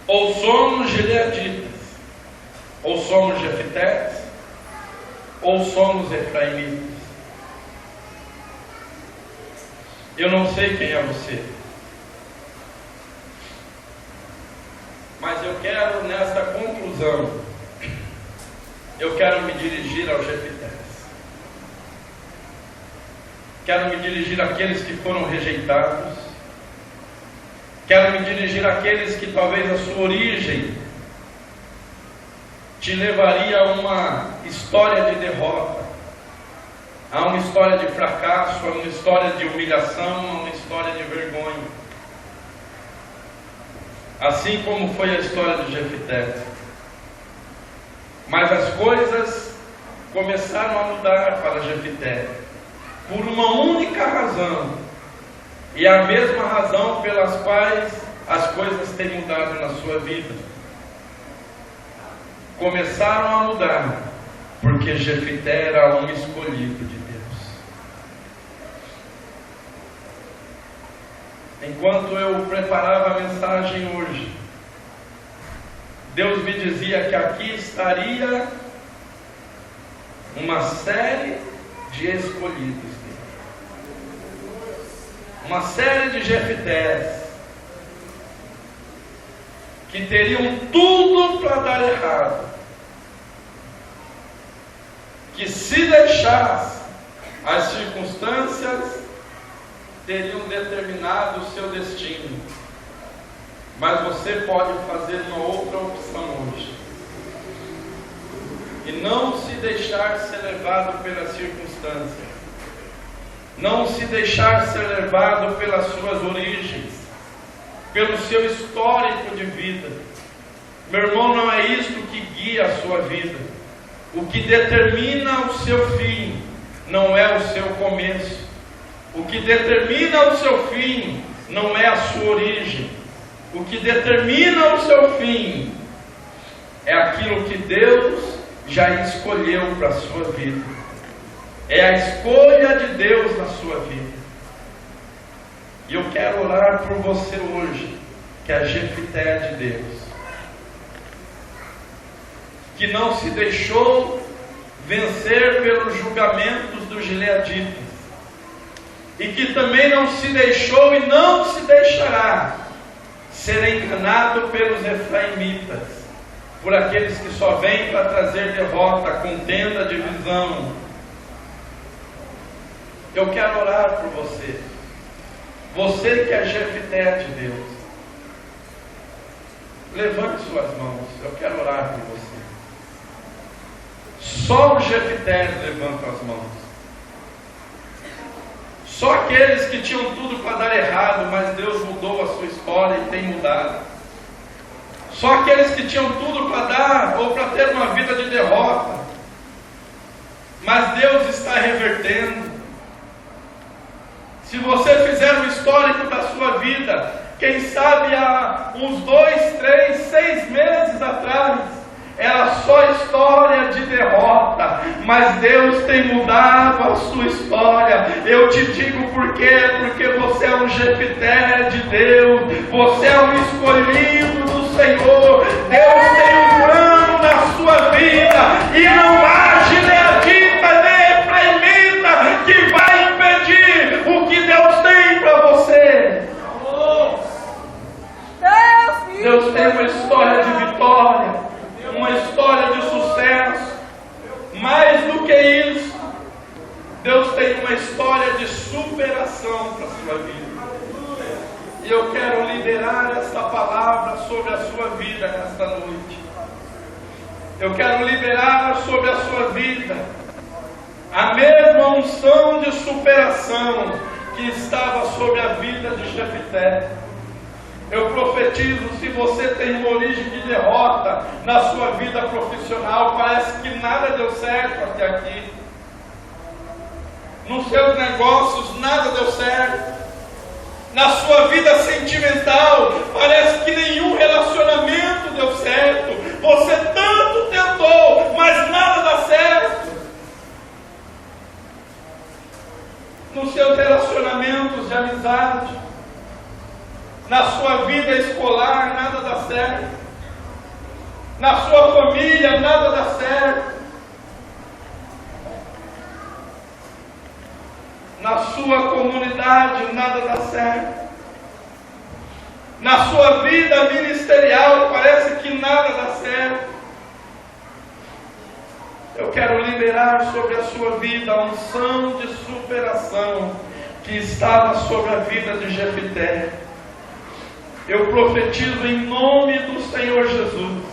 A: ou somos gileaditas, ou somos jeftés, ou somos efraimitas. Eu não sei quem é você, mas eu quero, nesta conclusão, eu quero me dirigir aos jeftés. Quero me dirigir àqueles que foram rejeitados. Quero me dirigir àqueles que talvez a sua origem te levaria a uma história de derrota, a uma história de fracasso, a uma história de humilhação, a uma história de vergonha. Assim como foi a história de Jefté. Mas as coisas começaram a mudar para Jefté por uma única razão, e a mesma razão pelas quais as coisas têm mudado na sua vida. Começaram a mudar porque Jefité era um escolhido de Deus. Enquanto eu preparava a mensagem hoje, Deus me dizia que aqui estaria uma série de escolhidos dele. Uma série de Jeftés que teriam tudo para dar errado, que se deixasse as circunstâncias teriam determinado o seu destino. Mas você pode fazer uma outra opção hoje e não se deixar ser levado pelas circunstâncias, não se deixar ser levado pelas suas origens, pelo seu histórico de vida. Meu irmão, não é isto que guia a sua vida. O que determina o seu fim não é o seu começo. O que determina o seu fim não é a sua origem. O que determina o seu fim é aquilo que Deus já escolheu para a sua vida. É a escolha de Deus na sua vida. E eu quero orar por você hoje, que é a Jefité de Deus, que não se deixou vencer pelos julgamentos dos gileaditas, e que também não se deixou e não se deixará ser enganado pelos efraimitas, por aqueles que só vêm para trazer derrota, contenda, divisão. Eu quero orar por você, você que é Jefité de Deus. Levante suas mãos, eu quero orar por você. Só os Jeftés levantam as mãos. Só aqueles que tinham tudo para dar errado, mas Deus mudou a sua história e tem mudado. Só aqueles que tinham tudo para dar ou para ter uma vida de derrota, mas Deus está revertendo. Se você fizer um histórico da sua vida, quem sabe há uns 2, 3, 6 meses atrás, era só história de derrota, mas Deus tem mudado a sua história. Eu te digo por quê? Porque você é um Jefité de Deus, você é um escolhido do Senhor. Deus tem um plano na sua vida, e não há gileadita nem efraimita que vai impedir o que Deus tem para você. Deus tem uma história de vitória, uma história de sucesso. Mais do que isso, Deus tem uma história de superação para a sua vida. E eu quero liberar esta palavra sobre a sua vida nesta noite. Eu quero liberar sobre a sua vida a mesma unção de superação que estava sobre a vida de Jefité. Eu profetizo, se você tem uma origem de derrota na sua vida profissional, parece que nada deu certo até aqui. Nos seus negócios nada deu certo. Na sua vida sentimental, parece que nenhum relacionamento deu certo. Você tanto tentou, mas nada dá certo. Nos seus relacionamentos de amizade, na sua vida escolar, nada dá certo. Na sua família, nada dá certo. Na sua comunidade, nada dá certo. Na sua vida ministerial, parece que nada dá certo. Eu quero liberar sobre a sua vida a unção de superação que estava sobre a vida de Jefité. Eu profetizo em nome do Senhor Jesus,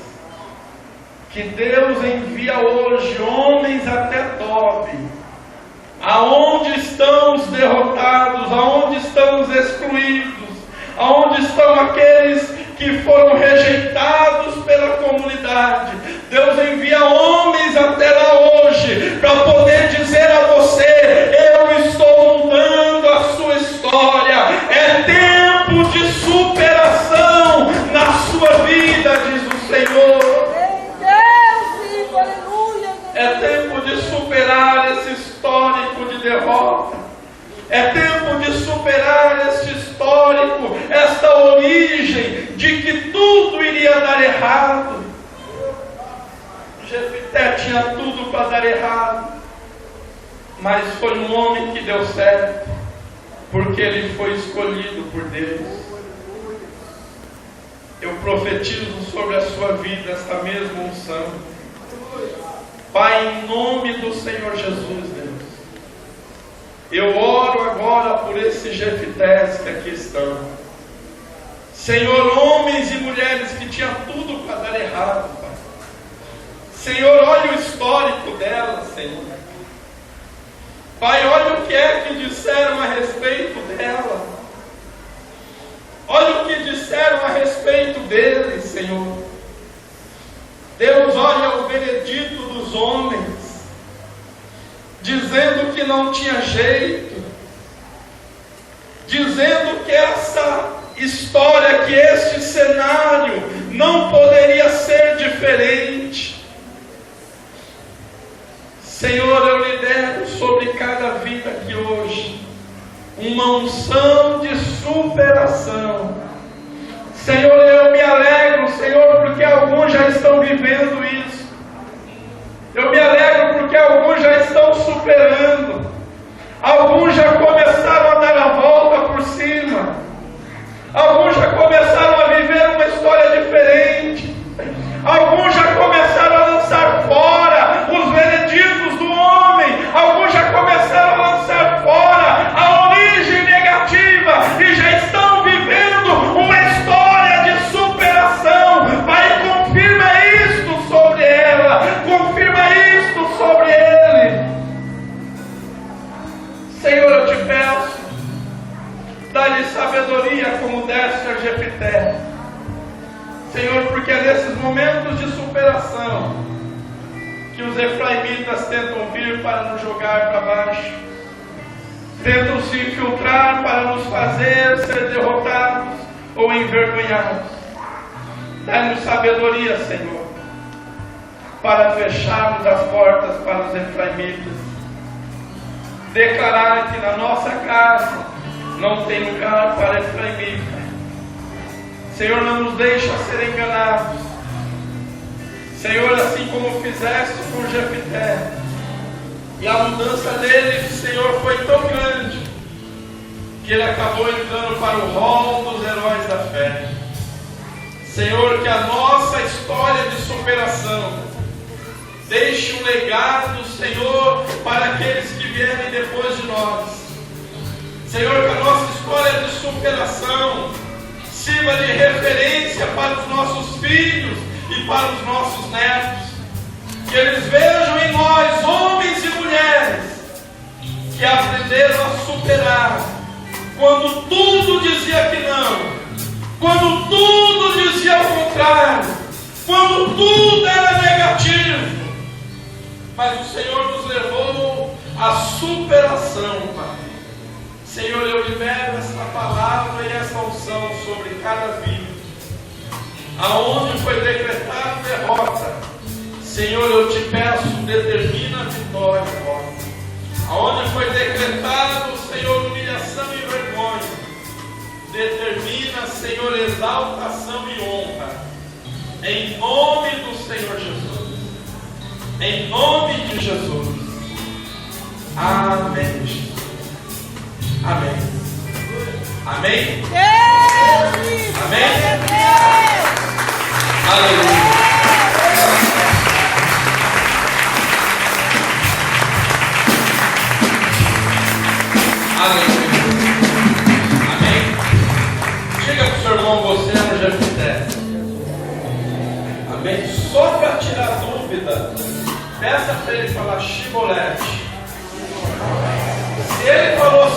A: que Deus envia hoje homens até Tob, aonde estão os derrotados, aonde estão os excluídos, aonde estão aqueles que foram rejeitados pela comunidade. Deus envia homens até lá hoje, para poder dizer a você: eu estou mudando a sua história. É tempo de superação na sua vida, diz o Senhor.
B: Deus, aleluia.
A: É tempo esta origem de que tudo iria dar errado. Jefité tinha tudo para dar errado, mas foi um homem que deu certo, porque ele foi escolhido por Deus. Eu profetizo sobre a sua vida esta mesma unção. Pai, em nome do Senhor Jesus, Deus, eu oro agora por esses Jeftés que aqui estão. Senhor, homens e mulheres que tinham tudo para dar errado, Pai. Senhor, olha o histórico delas, Senhor. Pai, olha o que é que disseram a respeito dela. Olha o que disseram a respeito deles, Senhor. Deus, olha o veredito dos homens, dizendo que não tinha jeito, dizendo que essa história, que este cenário não poderia ser diferente. Senhor, eu libero sobre cada vida aqui hoje uma unção de superação. Senhor, eu me alegro, Senhor, porque alguns já estão vivendo isso. Eu me alegro porque alguns já estão superando. Alguns já começaram a dar a volta por cima. Alguns já começaram a viver uma história diferente. Alguns já começaram a lançar fora os vereditos do homem. Alguns já começaram a lançar fora a origem negativa e já estão vivendo uma história de superação. Pai, confirma isto sobre ela, confirma isto sobre ele. Senhor, eu te peço, dá-lhe sabedoria como deste a Jefité. Senhor, porque é nesses momentos de superação que os efraimitas tentam vir para nos jogar para baixo, tentam se infiltrar para nos fazer ser derrotados ou envergonhados. Dá-nos sabedoria, Senhor, para fecharmos as portas para os efraimitas, declarar que na nossa casa não tem lugar para efraimita. Senhor, não nos deixa ser enganados. Senhor, assim como fizeste por Jefité, e a mudança dele, Senhor, foi tão grande que ele acabou entrando para o rol dos heróis da fé. Senhor, que a nossa história de superação deixe um legado, Senhor, para aqueles que vierem depois de nós. Senhor, que a nossa história de superação sirva de referência para os nossos filhos e para os nossos netos. Que eles vejam em nós, homens e mulheres, que aprenderam a superar quando tudo dizia que não, quando tudo dizia ao contrário, quando tudo era negativo. Mas o Senhor nos levou à superação, Pai. Senhor, eu libero esta palavra e esta unção sobre cada vida. Aonde foi decretada derrota, Senhor, eu te peço, determina a vitória agora. Aonde foi decretado, Senhor, humilhação e vergonha, determina, Senhor, exaltação e honra. Em nome do Senhor Jesus. Em nome de Jesus. Amém, Jesus. Amém. Amém? Amém? Aleluia. Aleluia. Amém? Diga para o seu irmão, você é um Jefité. Amém? Só para tirar dúvida, peça para ele falar Shibolete. Se ele falou